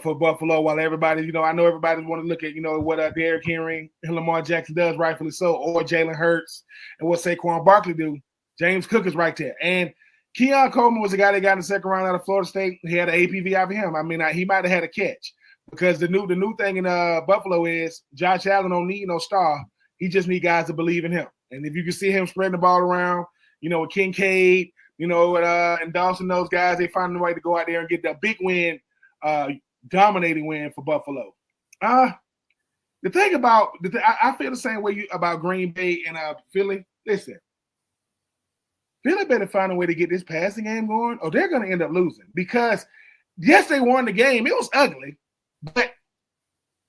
for Buffalo. While everybody, I know everybody want to look at, what Derrick Henry and Lamar Jackson does, rightfully so, or Jalen Hurts and what Saquon Barkley do. James Cook is right there. And Keon Coleman was the guy that got in the second round out of Florida State. He had an APV out of him. I mean, he might have had a catch because the new thing in Buffalo is Josh Allen don't need no star. He just need guys to believe in him. And if you can see him spreading the ball around, with Kincaid, and Dawson, those guys, they find a way to go out there and get that big win, dominating win for Buffalo. The thing about I feel the same way about Green Bay and Philly. Listen, Philly better find a way to get this passing game going, or they're going to end up losing. Because yes, they won the game. It was ugly, but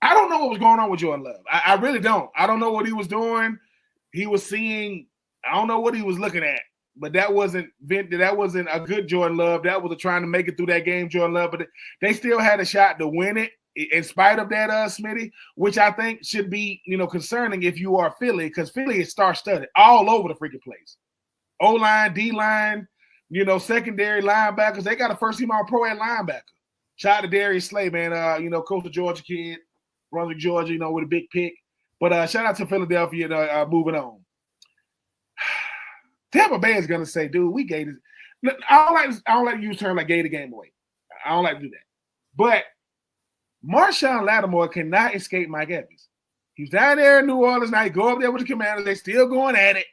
I don't know what was going on with Jordan Love. I really don't. I don't know what he was doing. He was seeing. I don't know what he was looking at. But that wasn't a good Jordan Love. That was trying to make it through that game, Jordan Love. But they still had a shot to win it in spite of that, Smitty, which I think should be, concerning if you are Philly, because Philly is star-studded all over the freaking place. O-line, D-line, secondary linebackers. They got a first-team All-Pro at linebacker. Shout out to Darius Slay, man. Coastal Georgia kid, Brunswick, Georgia, with a big pick. But shout out to Philadelphia moving on. Tampa Bay is gonna say, dude, we gave it. I don't like to use term like gave the game away. I don't like to do that. But Marshawn Lattimore cannot escape Mike Evans. He's down there in New Orleans now. He go up there with the Commanders. They still going at it.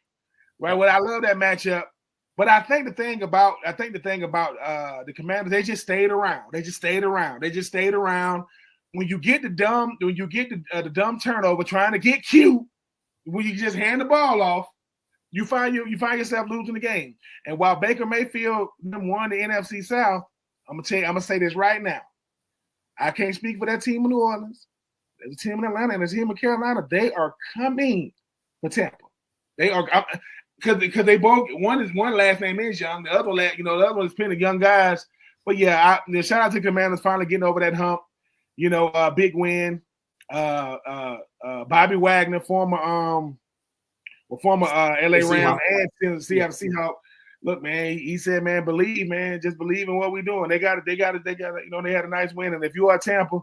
Right. Well, I love that matchup. But I think the thing about the Commanders, they just stayed around. They just stayed around. When you get the dumb turnover trying to get cute, when you just hand the ball off, you find yourself losing the game. And while Baker Mayfield won the NFC South, I'm gonna say this right now. I can't speak for that team in New Orleans. There's a team in Atlanta and a team in Carolina. They are coming for Tampa. They are because they both one last name is Young, the other one is plenty of young guys. But yeah, shout out to Commanders finally getting over that hump. Big win. Bobby Wagner, former LA Ram and Seattle Seahawks. Look, man, he said, man, believe, man, just believe in what we're doing. They got it. They had a nice win. And if you are Tampa,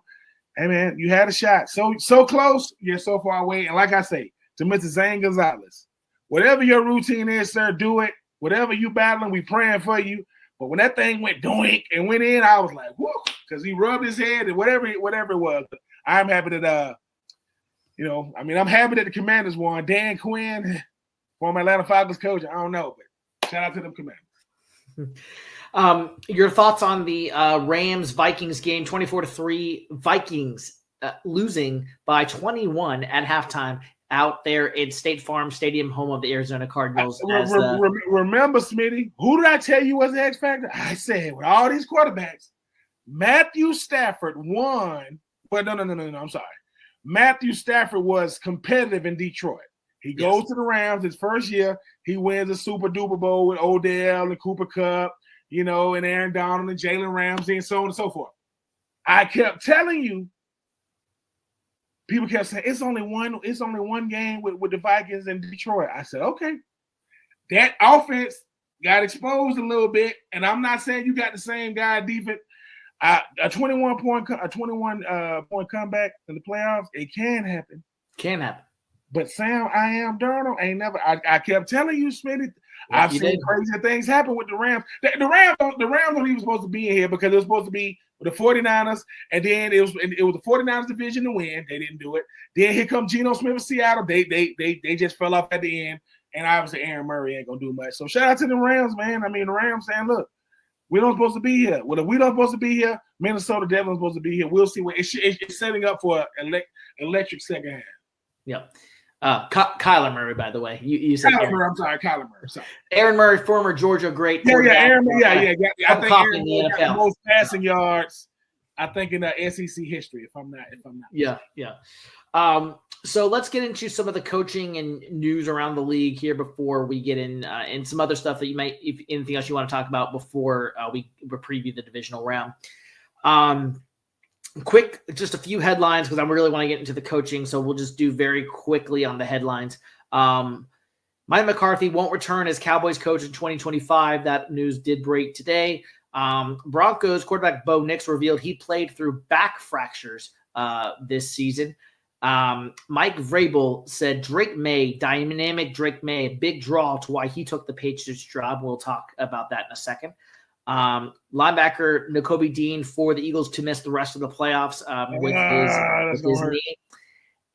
hey, man, you had a shot. So close, you're so far away. And like I say, to Mr. Zane Gonzalez, whatever your routine is, sir, do it. Whatever you battling, we praying for you. But when that thing went doink and went in, I was like, whoa, because he rubbed his head and whatever it was. I'm happy that I'm happy that the Commanders won. Dan Quinn, former Atlanta Falcons coach, I don't know, but shout out to them Commanders. Your thoughts on the Rams-Vikings game, 24-3, Vikings losing by 21 at halftime out there in State Farm Stadium, home of the Arizona Cardinals. Remember, Smitty, who did I tell you was the X Factor? I said, with all these quarterbacks, Matthew Stafford won. But no, I'm sorry. Matthew Stafford was competitive in Detroit. He goes to the Rams his first year. He wins a Super Duper Bowl with Odell and Cooper Kupp, and Aaron Donald and Jalen Ramsey and so on and so forth. I kept telling you, people kept saying it's only one game with the Vikings in Detroit. I said, okay. That offense got exposed a little bit, and I'm not saying you got the same guy defense. A 21 point comeback in the playoffs, it can happen. Can happen. But Sam, I am Darnold ain't never. I kept telling you, Smitty. I've seen crazy things happen with the Rams. The Rams don't even supposed to be in here because it was supposed to be with the 49ers, and then it was the 49ers division to win. They didn't do it. Then here comes Geno Smith in Seattle. They just fell off at the end, and obviously Aaron Murray ain't gonna do much. So shout out to the Rams, man. I mean, the Rams saying, look, we don't supposed to be here. Well, if we don't supposed to be here, Minnesota definitely supposed to be here. We'll see what it's setting up for an electric second half. Yep. Kyler Murray, by the way. You said Kyler Murray. I'm sorry, Kyler Murray. Sorry. Aaron Murray, former Georgia great. Aaron Murray. I think Aaron Murray got the most passing yards, I think, in the SEC history, if I'm not. Yeah. So let's get into some of the coaching and news around the league here before we get in and some other stuff that you might, if anything else you want to talk about before we preview the divisional round. quick, just a few headlines because I really want to get into the coaching. So we'll just do very quickly on the headlines. Mike McCarthy won't return as Cowboys coach in 2025. That news did break today. Broncos quarterback Bo Nix revealed he played through back fractures this season. Mike Vrabel said dynamic Drake May, a big draw to why he took the Patriots job. We'll talk about that in a second. Linebacker Nakobe Dean for the Eagles to miss the rest of the playoffs with his knee.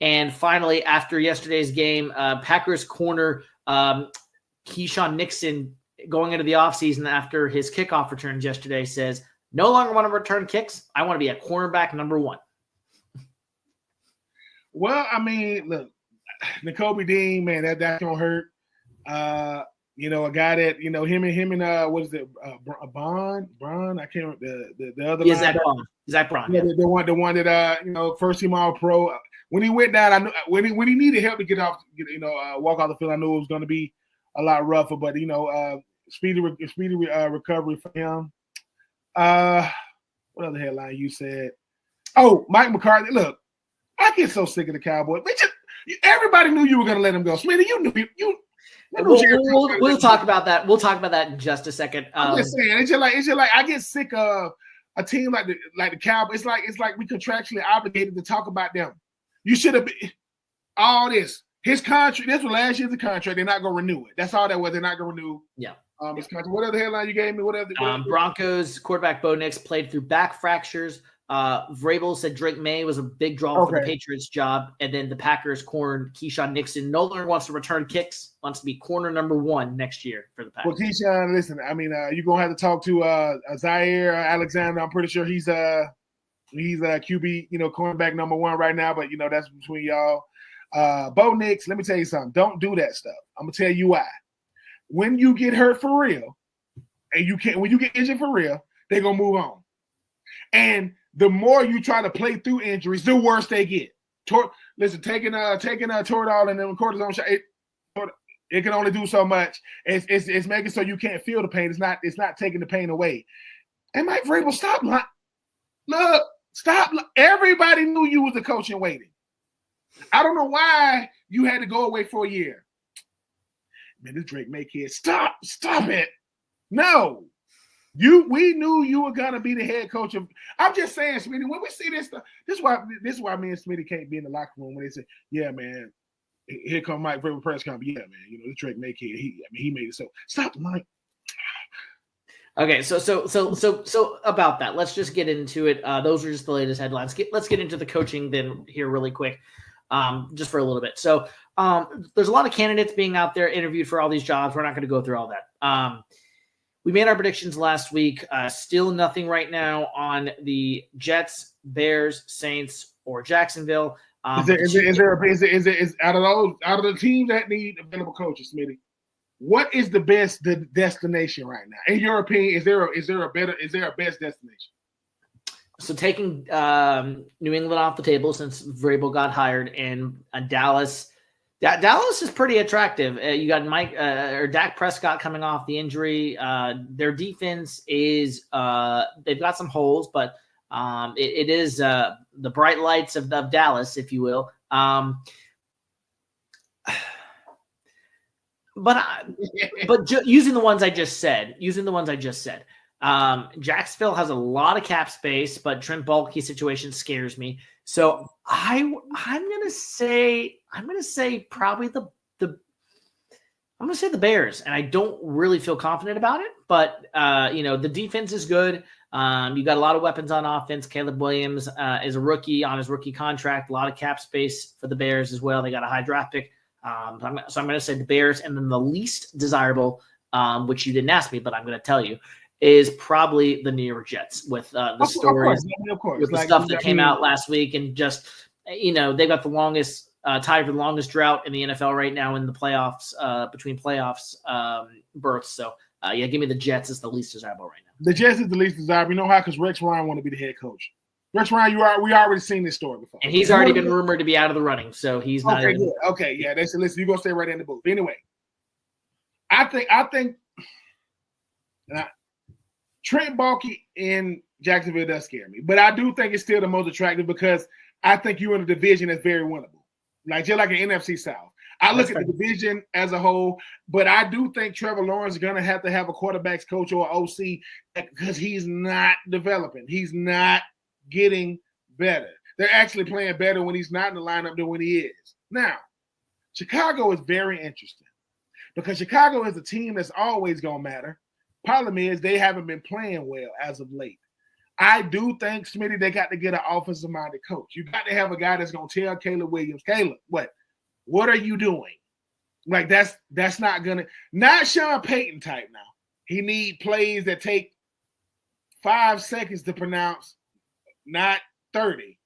And finally, after yesterday's game, Packers corner Keyshawn Nixon going into the offseason after his kickoff returns yesterday says, no longer want to return kicks. I want to be a cornerback number one. Well, I mean, look, Nakobe Dean, man, that's gonna hurt. A guy that him and what is it, Braun? I can't remember the other. Yeah, Zach Braun. Yeah, the one that first team All Pro. When he went down, I knew when he needed help to walk off the field. I knew it was going to be a lot rougher, but speedy recovery for him. What other headline you said? Oh, Mike McCarthy. Look, I get so sick of the Cowboys. Everybody knew you were going to let him go. Smitty, you knew. We'll talk about that. We'll talk about that in just a second. I'm just saying, it's just like I get sick of a team like the Cowboys. It's like we contractually obligated to talk about them. You should have been all this. His contract. This was last year's contract. They're not going to renew it. That's all that was. They're not going to renew. Yeah. His contract. What other headline you gave me? Whatever. Broncos quarterback Bo Nix played through back fractures. Vrabel said Drake May was a big draw for the Patriots job, and then the Packers corner Keyshawn Nixon no longer wants to return kicks, wants to be corner number one next year for the Packers. Well, Keyshawn, listen, I mean, you're gonna have to talk to Zaire Alexander. I'm pretty sure he's a QB, cornerback number one right now, but that's between y'all. Bo Nix, let me tell you something. Don't do that stuff. I'm gonna tell you why. When you get hurt for real, and when you get injured for real, they're gonna move on. And the more you try to play through injuries, the worse they get. Listen, taking Toradol and then cortisone shot, it can only do so much. It's making so you can't feel the pain. It's not taking the pain away. And Mike Vrabel, stop. Look, stop. Everybody knew you was the coach in waiting. I don't know why you had to go away for a year. Man, this Drake May kid, stop it. No. We knew you were gonna be the head coach of. I'm just saying, Smitty. When we see this stuff, this is why me and Smitty can't be in the locker room when they say, "Yeah, man, here come Mike Vrabel press conference." Yeah, man, the Drake May kid. He made it so. Stop, Mike. Okay, so about that, let's just get into it. Those are just the latest headlines. Let's get into the coaching then here really quick, just for a little bit. So there's a lot of candidates being out there interviewed for all these jobs. We're not going to go through all that. We made our predictions last week. Still nothing right now on the Jets, Bears, Saints, or Jacksonville. Is out of the teams that need available coaches, Smitty? What is the best destination right now? In your opinion, is there a best destination? So taking New England off the table since Vrabel got hired, and Dallas. Dallas is pretty attractive. You got Dak Prescott coming off the injury. Their defense is they've got some holes, but it is the bright lights of Dallas, if you will. Using the ones I just said, Jacksonville has a lot of cap space, but Trent Baalke situation scares me. So I'm gonna say probably the Bears, and I don't really feel confident about it, but the defense is good. You got a lot of weapons on offense. Caleb Williams is a rookie on his rookie contract. A lot of cap space for the Bears as well. They got a high draft pick. So I'm going to say the Bears, and then the least desirable, which you didn't ask me, but I'm going to tell you, is probably the New York Jets with the stories, of course. With the stuff that came out last week, and just they've got the longest tied for the longest drought in the NFL right now in the playoffs, between playoffs berths. So give me the Jets as the least desirable right now. The Jets is the least desirable. You know how? Because Rex Ryan want to be the head coach. Rex Ryan, we already seen this story before, and he's already been rumored to be out of the running. So he's not. Okay, yeah. Listen, you're gonna stay right in the booth. Anyway, I think Trent Baalke in Jacksonville does scare me. But I do think it's still the most attractive because I think you're in a division that's very winnable. Like just like an NFC South. I look at the division as a whole, but I do think Trevor Lawrence is going to have a quarterback's coach or OC because he's not developing. He's not getting better. They're actually playing better when he's not in the lineup than when he is. Now, Chicago is very interesting because Chicago is a team that's always going to matter. Problem is they haven't been playing well as of late. I do think, Smitty, they got to get an offensive-minded coach. You got to have a guy that's going to tell Caleb Williams, Caleb, what are you doing? Like that's not gonna not Sean Payton type now. He need plays that take 5 seconds to pronounce, not 30.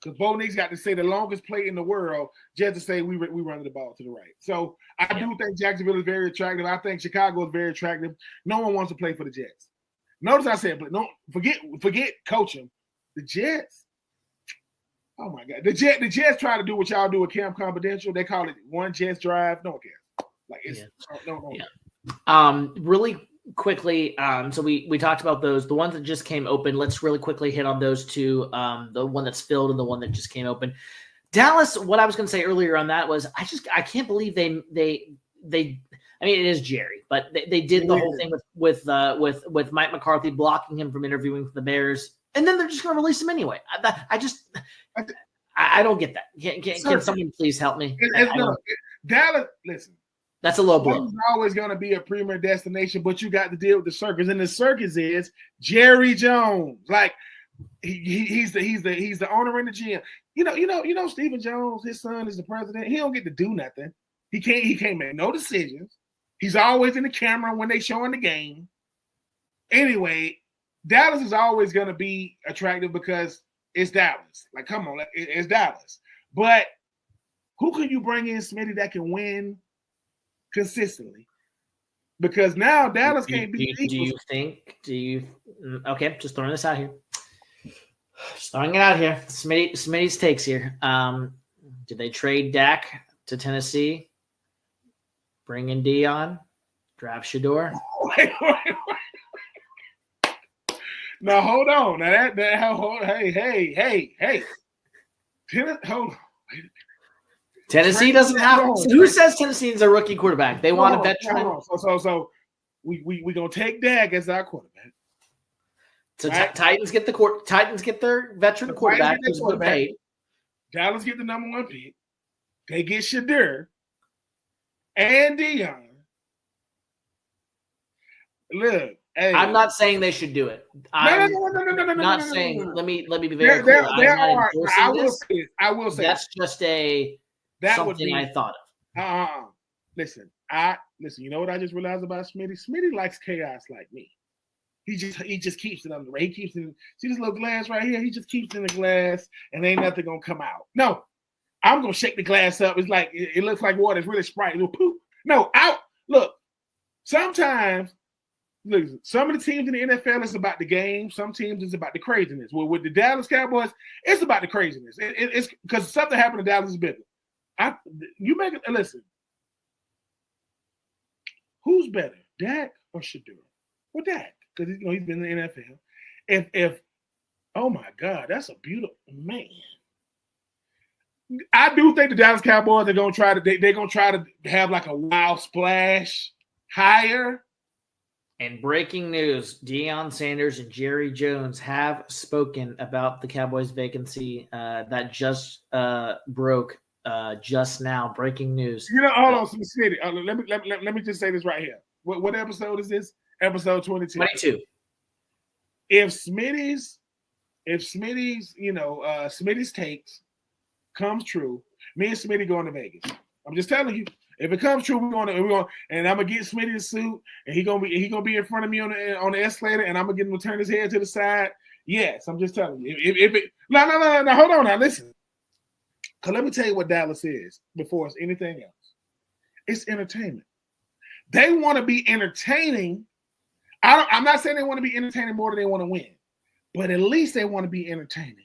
Because Bo Nix got to say the longest play in the world just to say we run the ball to the right. So I do think Jacksonville is very attractive. I think Chicago is very attractive. No one wants to play for the Jets. Notice I said, but no, forget coaching. The Jets. Oh my God. The Jets try to do what y'all do with Camp Confidential. They call it one Jets drive. No one cares. Like it's no. Really quickly, so we talked about those, the ones that just came open. Let's really quickly hit on those two. The one that's filled and the one that just came open. Dallas, what I was gonna say earlier on that was I can't believe they I mean, it is Jerry, but they did the whole thing with Mike McCarthy blocking him from interviewing for the Bears, and then they're just going to release him anyway. I don't get that. Can someone please help me? Dallas, listen. That's a low blow. It's always going to be a premier destination, but you got to deal with the circus, and the circus is Jerry Jones. Like he's the owner in the gym. You know Stephen Jones. His son is the president. He don't get to do nothing. He can't make no decisions. He's always in the camera when they showing the game. Anyway, Dallas is always going to be attractive because it's Dallas. Like, come on, it's Dallas. But who can you bring in, Smitty, that can win consistently? Because now Dallas can't be. Okay, just throwing this out here. Just throwing it out here. Smitty's takes here. Did they trade Dak to Tennessee? Bring in Dion, draft Shador. Wait. Now hold on. Now hey. Hold on. Tennessee doesn't have. Who says Tennessee is a rookie quarterback? They want a veteran. So we gonna take Dak as our quarterback. So right? Titans get their veteran quarterback who's been paid. Dallas get the number 1 pick. They get Shador and Dion. Look, hey. I'm not saying they should do it. I'm not saying. Let me be very clear. I will say that's just something I thought of. Listen. You know what I just realized about Smitty? Smitty likes chaos like me. He just keeps it under. He keeps it. See this little glass right here? He just keeps it in the glass, and ain't nothing gonna come out. No. I'm gonna shake the glass up. It's like it looks like water. It's really Sprite. It'll poop. No, out. Look, sometimes, look, some of the teams in the NFL it's about the game. Some teams it's about the craziness. Well, with the Dallas Cowboys, it's about the craziness. It's because something happened to Dallas' business. Listen. Who's better, Dak or Shador? Well, Dak, because he's been in the NFL. If oh my God, that's a beautiful man. I do think the Dallas Cowboys are gonna try to have like a wild splash higher. And breaking news: Deion Sanders and Jerry Jones have spoken about the Cowboys vacancy that just broke just now. Breaking news. Hold on, Smitty. Let me just say this right here. What episode is this? Episode 22. 22. If Smitty's Smitty's takes comes true, me and Smitty going to Vegas. I'm just telling you, if it comes true, we're going, and I'm gonna get Smitty a suit, and he gonna be in front of me on the escalator, and I'm gonna get him to turn his head to the side. Yes, I'm just telling you. No, hold on now, listen. Cause let me tell you what Dallas is before it's anything else. It's entertainment. They want to be entertaining. I'm not saying they want to be entertaining more than they want to win, but at least they want to be entertaining.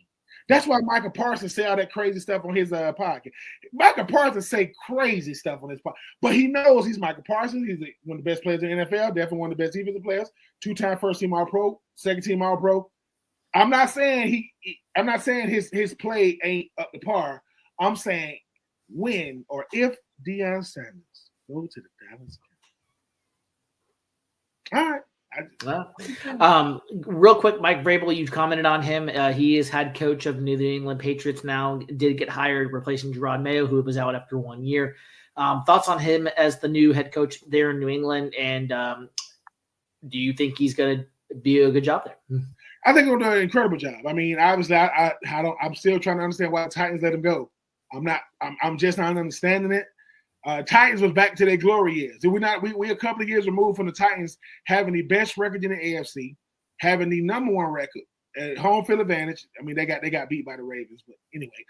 That's why Michael Parsons say all that crazy stuff on his podcast. Michael Parsons say crazy stuff on his podcast, but he knows he's Michael Parsons. He's one of the best players in the NFL, definitely one of the best defensive players, 2-time first-team All-Pro, second-team All-Pro. I'm not saying his play ain't up to par. I'm saying when or if Deion Sanders go to the Dallas Cowboys. All right. Real quick, Mike Vrabel, you've commented on him. He is head coach of New England Patriots now. Did get hired, replacing Gerard Mayo, who was out after 1 year. Thoughts on him as the new head coach there in New England, and do you think he's going to be a good job there? I think he'll do an incredible job. I mean, obviously, I'm still trying to understand why the Titans let him go. I'm just not understanding it. Titans was back to their glory years. We a couple of years removed from the Titans having the best record in the AFC, having the number one record at home field advantage. I mean, they got beat by the Ravens, but anyway.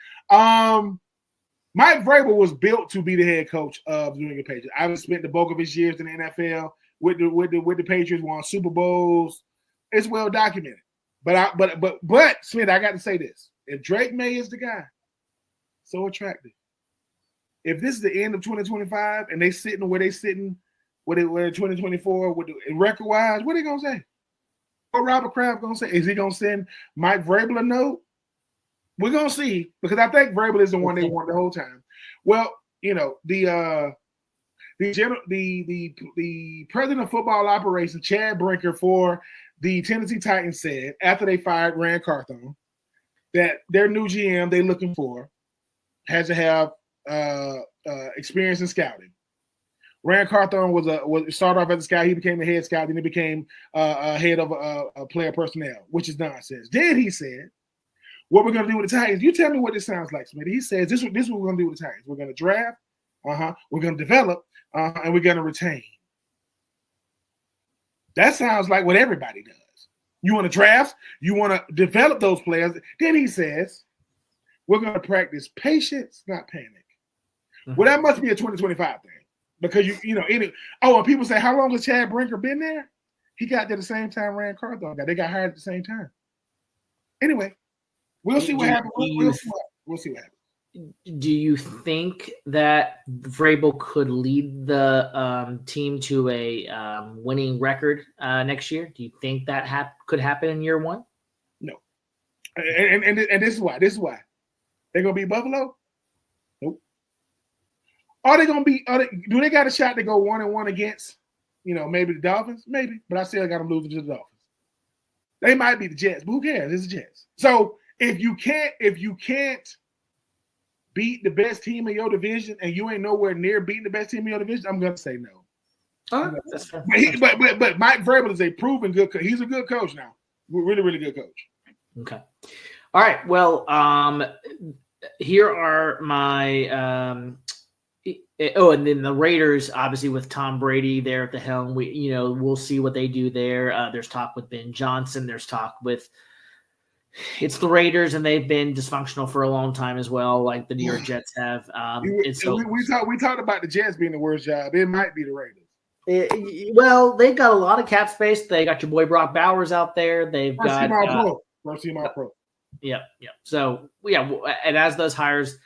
Mike Vrabel was built to be the head coach of the New England Patriots. I've spent the bulk of his years in the NFL with the Patriots, won Super Bowls. It's well documented. But Smith, I got to say this: if Drake May is the guy, so attractive. If this is the end of 2025 and they sitting where they sitting, where 2024 with the record wise, what are they gonna say? What Robert Kraft gonna say? Is he gonna send Mike Vrabel a note? We're gonna see, because I think Vrabel is the one they want the whole time. Well, the president of football operations, Chad Brinker, for the Tennessee Titans, said after they fired Rand Carthon that their new GM they're looking for has to have experience in scouting. Rand Carthon was started off as a scout. He became a head scout. Then he became a head of player personnel, which is nonsense. Then he said, "What we're going to do with the Titans?" You tell me what this sounds like, Smitty. He says, "This is what we're going to do with the Titans. We're going to draft. We're going to develop. And we're going to retain." That sounds like what everybody does. You want to draft. You want to develop those players. Then he says, "We're going to practice patience, not panic." Mm-hmm. Well, that must be a 2025 thing, because and people say, how long has Chad Brinker been there? He got there the same time Rand Carthon got. They got hired at the same time. Anyway, we'll see what happens. We'll see what happens. Do you think that Vrabel could lead the team to a winning record next year? Do you think that could happen in year one? No. And this is why. They're gonna beat Buffalo? Nope. Are they gonna be? Do they got a shot to go 1-1 against, maybe the Dolphins? Maybe, but I still got them losing to the Dolphins. They might be the Jets, but who cares? It's the Jets. So if you can't beat the best team in your division and you ain't nowhere near beating the best team in your division, I'm gonna say no. That's fair. But Mike Vrabel is a proven good coach. He's a good coach now. Really, really good coach. Okay. All right. Well, here are my and then the Raiders, obviously with Tom Brady there at the helm, we'll see what they do there. There's talk with Ben Johnson. There's talk with it's the Raiders, and they've been dysfunctional for a long time as well, like the New York Jets have. We talked about the Jets being the worst job. It might be the Raiders. Well, they've got a lot of cap space. They got your boy Brock Bowers out there. They've got First team all pro. Yeah. So and as those hires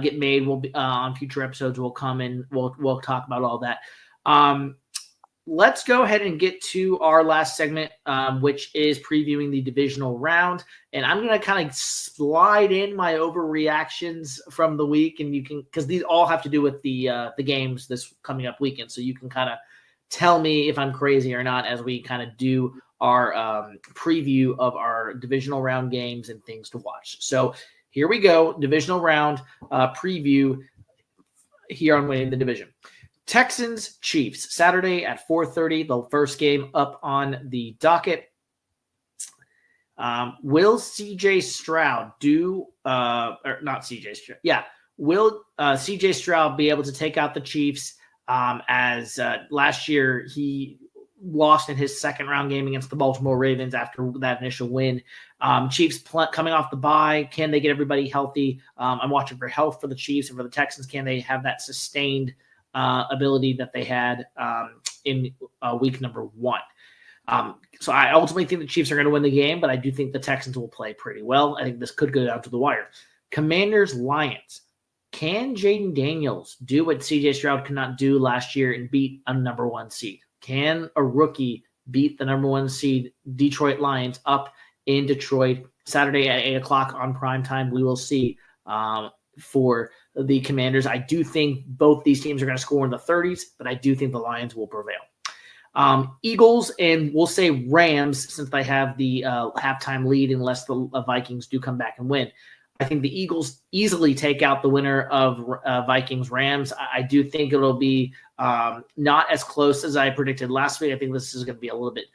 get made, we'll be on future episodes. We'll come in. We'll talk about all that. Let's go ahead and get to our last segment, which is previewing the divisional round. And I'm going to kind of slide in my overreactions from the week, and you can, because these all have to do with the games this coming up weekend. So you can kind of tell me if I'm crazy or not as we kind of do our preview of our divisional round games and things to watch. So here we go, divisional round preview here on Winning the Division. Texans, Chiefs, Saturday at 4:30, the first game up on the docket. Will CJ Stroud will CJ Stroud be able to take out the Chiefs as last year he lost in his second round game against the Baltimore Ravens after that initial win. Chiefs coming off the bye. Can they get everybody healthy? I'm watching for health for the Chiefs and for the Texans. Can they have that sustained ability that they had in week number 1? So I ultimately think the Chiefs are going to win the game, but I do think the Texans will play pretty well. I think this could go down to the wire. Commanders, Lions. Can Jaden Daniels do what CJ Stroud could not do last year and beat a number 1 seed? Can a rookie beat the number 1 seed Detroit Lions up in Detroit Saturday at 8 o'clock on primetime. We will see for the Commanders. I do think both these teams are going to score in the 30s, but I do think the Lions will prevail. Eagles and we'll say Rams, since they have the halftime lead unless the Vikings do come back and win. I think the Eagles easily take out the winner of Vikings-Rams. I do think it'll be not as close as I predicted last week. I think this is going to be a little bit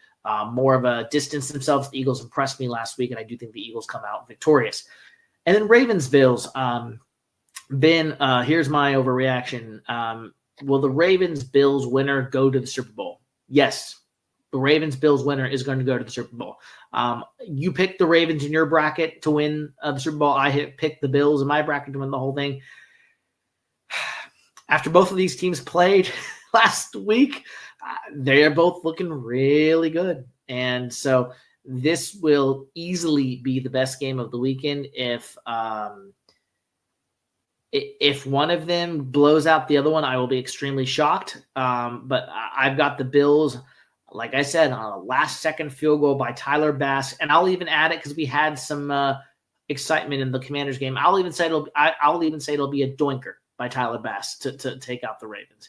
more of a distance themselves. The Eagles impressed me last week, and I do think the Eagles come out victorious. And then Ravens-Bills. Ben, here's my overreaction. Will the Ravens-Bills winner go to the Super Bowl? Yes. The Ravens-Bills winner is going to go to the Super Bowl. You picked the Ravens in your bracket to win the Super Bowl. I picked the Bills in my bracket to win the whole thing. After both of these teams played last week, they are both looking really good. And so this will easily be the best game of the weekend if one of them blows out the other one. I will be extremely shocked. But I've got the Bills, like I said, on a last-second field goal by Tyler Bass, and I'll even add it because we had some excitement in the Commanders game. I'll even say it'll be a doinker by Tyler Bass to take out the Ravens.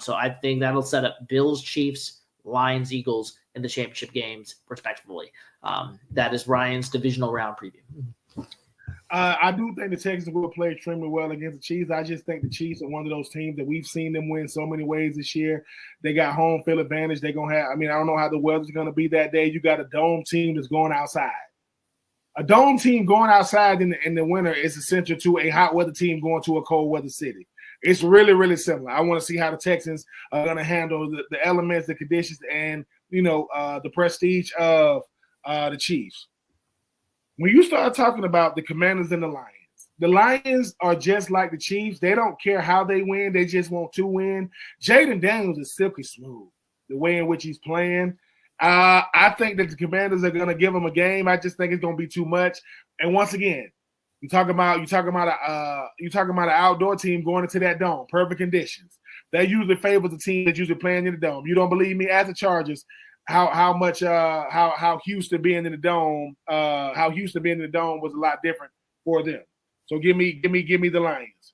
So I think that'll set up Bills, Chiefs, Lions, Eagles in the championship games, respectively. That is Ryan's divisional round preview. I do think the Texans will play extremely well against the Chiefs. I just think the Chiefs are one of those teams that we've seen them win so many ways this year. They got home field advantage. They're going to have – I mean, I don't know how the weather's going to be that day. You got a dome team that's going outside. A dome team going outside in the winter is essential to a hot weather team going to a cold weather city. It's really, really similar. I want to see how the Texans are going to handle the elements, the conditions, and, the prestige of the Chiefs. When you start talking about the Commanders and the Lions are just like the Chiefs. They don't care how they win. They just want to win. Jaden Daniels is silky smooth, the way in which he's playing. I think that the Commanders are going to give him a game. I just think it's going to be too much. And once again, you're talking about an outdoor team going into that dome, perfect conditions. That usually favors the team that's usually playing in the dome. You don't believe me? Ask the Chargers how Houston being in the dome was a lot different for them. So give me the Lions.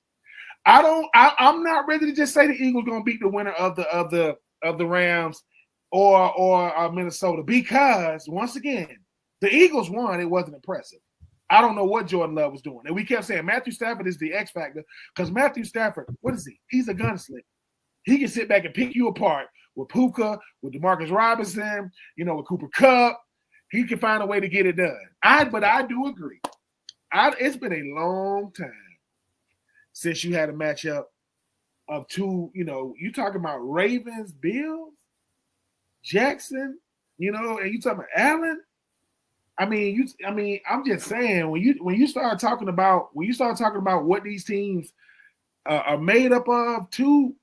I'm not ready to just say the Eagles going to beat the winner of the Rams or Minnesota, because once again, the Eagles won. It wasn't impressive. I don't know what Jordan Love was doing. And we kept saying Matthew Stafford is the X factor, because Matthew Stafford, what is he? He's a gunslinger. He can sit back and pick you apart with Puka, with DeMarcus Robinson, with Cooper Kupp. He can find a way to get it done. But I do agree. It's been a long time since you had a matchup of two, you talking about Ravens, Bills, Jackson, and you talking about Allen. I'm just saying, when you start talking about what these teams are made up of, too.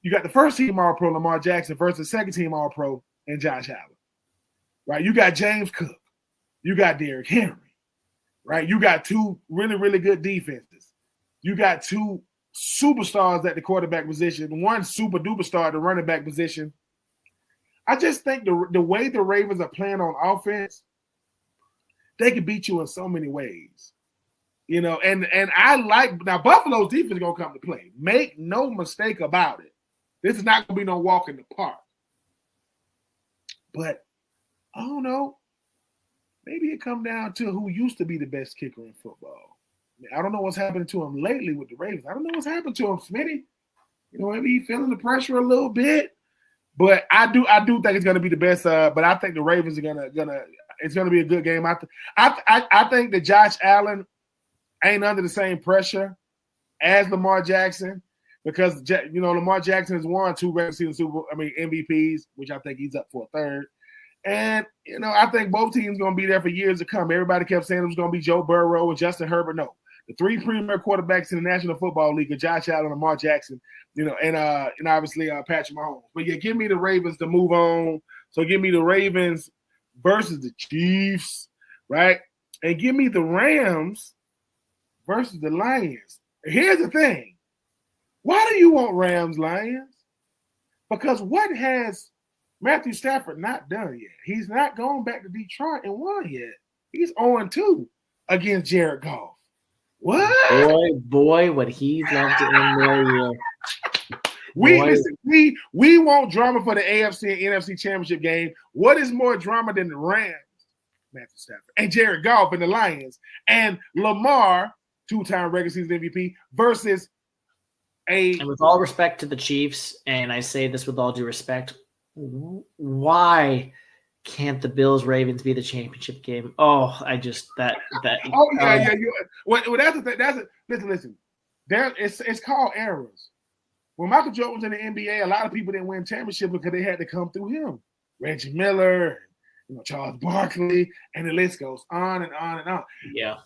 You got the first team All-Pro, Lamar Jackson, versus the second team All-Pro and Josh Allen, right? You got James Cook. You got Derrick Henry, right? You got two really, really good defenses. You got two superstars at the quarterback position, one super duper star at the running back position. I just think the way the Ravens are playing on offense, they can beat you in so many ways. And I like – now, Buffalo's defense is going to come to play. Make no mistake about it. This is not going to be no walk in the park. But, I don't know. Maybe it come down to who used to be the best kicker in football. I don't know what's happening to him lately with the Ravens. I don't know what's happened to him, Smitty. Maybe he's feeling the pressure a little bit. But I do think it's going to be the best. But I think the Ravens are it's going to be a good game. I think that Josh Allen ain't under the same pressure as Lamar Jackson, because Lamar Jackson has won 2 regular season MVPs, which I think he's up for a third. And I think both teams going to be there for years to come. Everybody kept saying it was going to be Joe Burrow and Justin Herbert. No, the 3 premier quarterbacks in the National Football League are Josh Allen, Lamar Jackson, and obviously Patrick Mahomes. But yeah, give me the Ravens to move on. So give me the Ravens versus the Chiefs, right? And give me the Rams versus the Lions. Here's the thing. Why do you want Rams, Lions? Because what has Matthew Stafford not done yet. He's not going back to Detroit and won yet. He's 0-2 against Jared Goff. What? Boy, would he love to end their year. We want drama for the AFC and NFC championship game. What is more drama than the Rams, Matthew Stafford, and Jared Goff and the Lions, and Lamar, 2-time regular season MVP, versus And with all respect to the Chiefs, and I say this with all due respect, why can't the Bills-Ravens be the championship game? Oh, I just that. Oh yeah. Well, listen. It's called errors. When Michael Jordan was in the NBA, a lot of people didn't win championships because they had to come through him. Reggie Miller, Charles Barkley, and the list goes on and on and on. Yeah.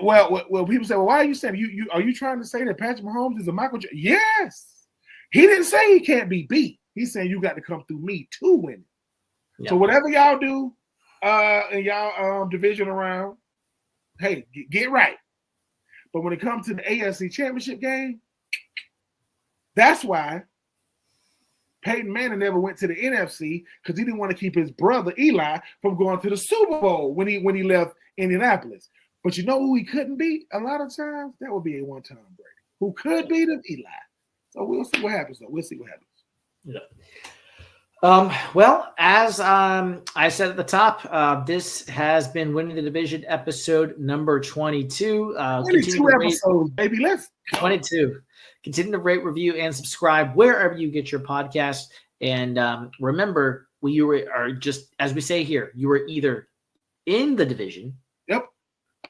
Well, people say, well, why are you saying are you trying to say that Patrick Mahomes is a Michael Jordan? Yes. He didn't say he can't be beat. He's saying you got to come through me to win. Yep. So whatever y'all do in y'all divisional round, hey, get right. But when it comes to the AFC championship game, that's why Peyton Manning never went to the NFC, because he didn't want to keep his brother Eli from going to the Super Bowl when he left Indianapolis. But you know who he couldn't beat a lot of times? That would be a one-time Brady. Who could beat him? Eli. So we'll see what happens, though. We'll see what happens. Yeah. Well, as I said at the top, this has been Winning the Division episode number 22. 22 episodes, baby. Let's go. 22. Continue to rate, review, and subscribe wherever you get your podcast. And remember, you are just, as we say here, you were either in the division, yep,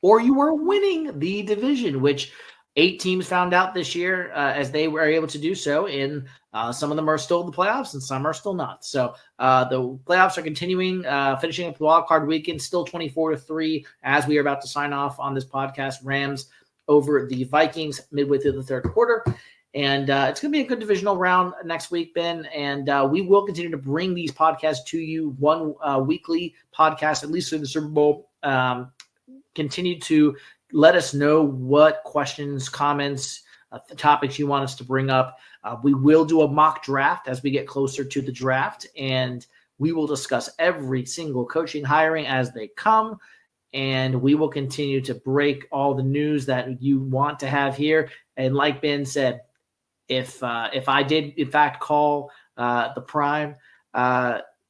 or you were winning the division, which 8 teams found out this year as they were able to do so. And some of them are still in the playoffs and some are still not. So the playoffs are continuing, finishing up the wild card weekend, still 24-3 as we are about to sign off on this podcast. Rams over the Vikings midway through the third quarter. And it's going to be a good divisional round next week, Ben. And we will continue to bring these podcasts to you, one weekly podcast, at least through the Super Bowl. Continue to let us know what questions, comments, topics you want us to bring up. We will do a mock draft as we get closer to the draft, and we will discuss every single coaching hiring as they come. And we will continue to break all the news that you want to have here. And like Ben said, if I did in fact call the prime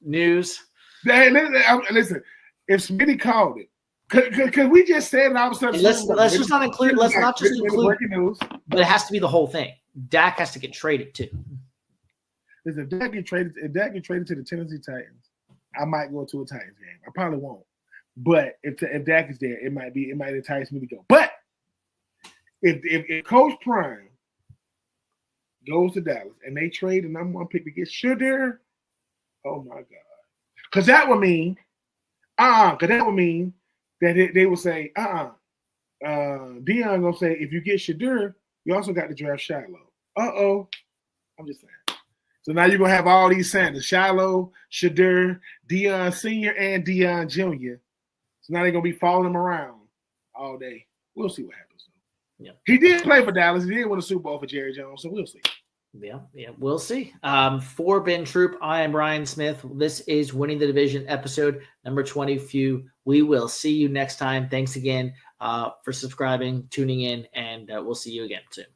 news, listen, if Smitty called it, because we just said it all of a sudden. Let's just not include. Let's not just include. But it has to be the whole thing. Dak has to get traded too. Listen, if Dak get traded to the Tennessee Titans, I might go to a Titans game. I probably won't. But if Dak is there, it might entice me to go. But if Coach Prime goes to Dallas and they trade the number 1 pick to get Shedeur, oh my God, because that would mean, that they would say, Deion gonna say, if you get Shedeur, you also got to draft Shiloh. I'm just saying. So now you're gonna have all these Sanders, Shiloh, Shedeur, Deion Sr. and Deion Jr. So now they're gonna be following him around all day. We'll see what happens. Yeah. He did play for Dallas. He did win a Super Bowl for Jerry Jones, so we'll see. Yeah, we'll see. For Ben Troupe, I am Ryan Smith. This is Winning the Division episode number 20. We will see you next time. Thanks again for subscribing, tuning in, and we'll see you again soon.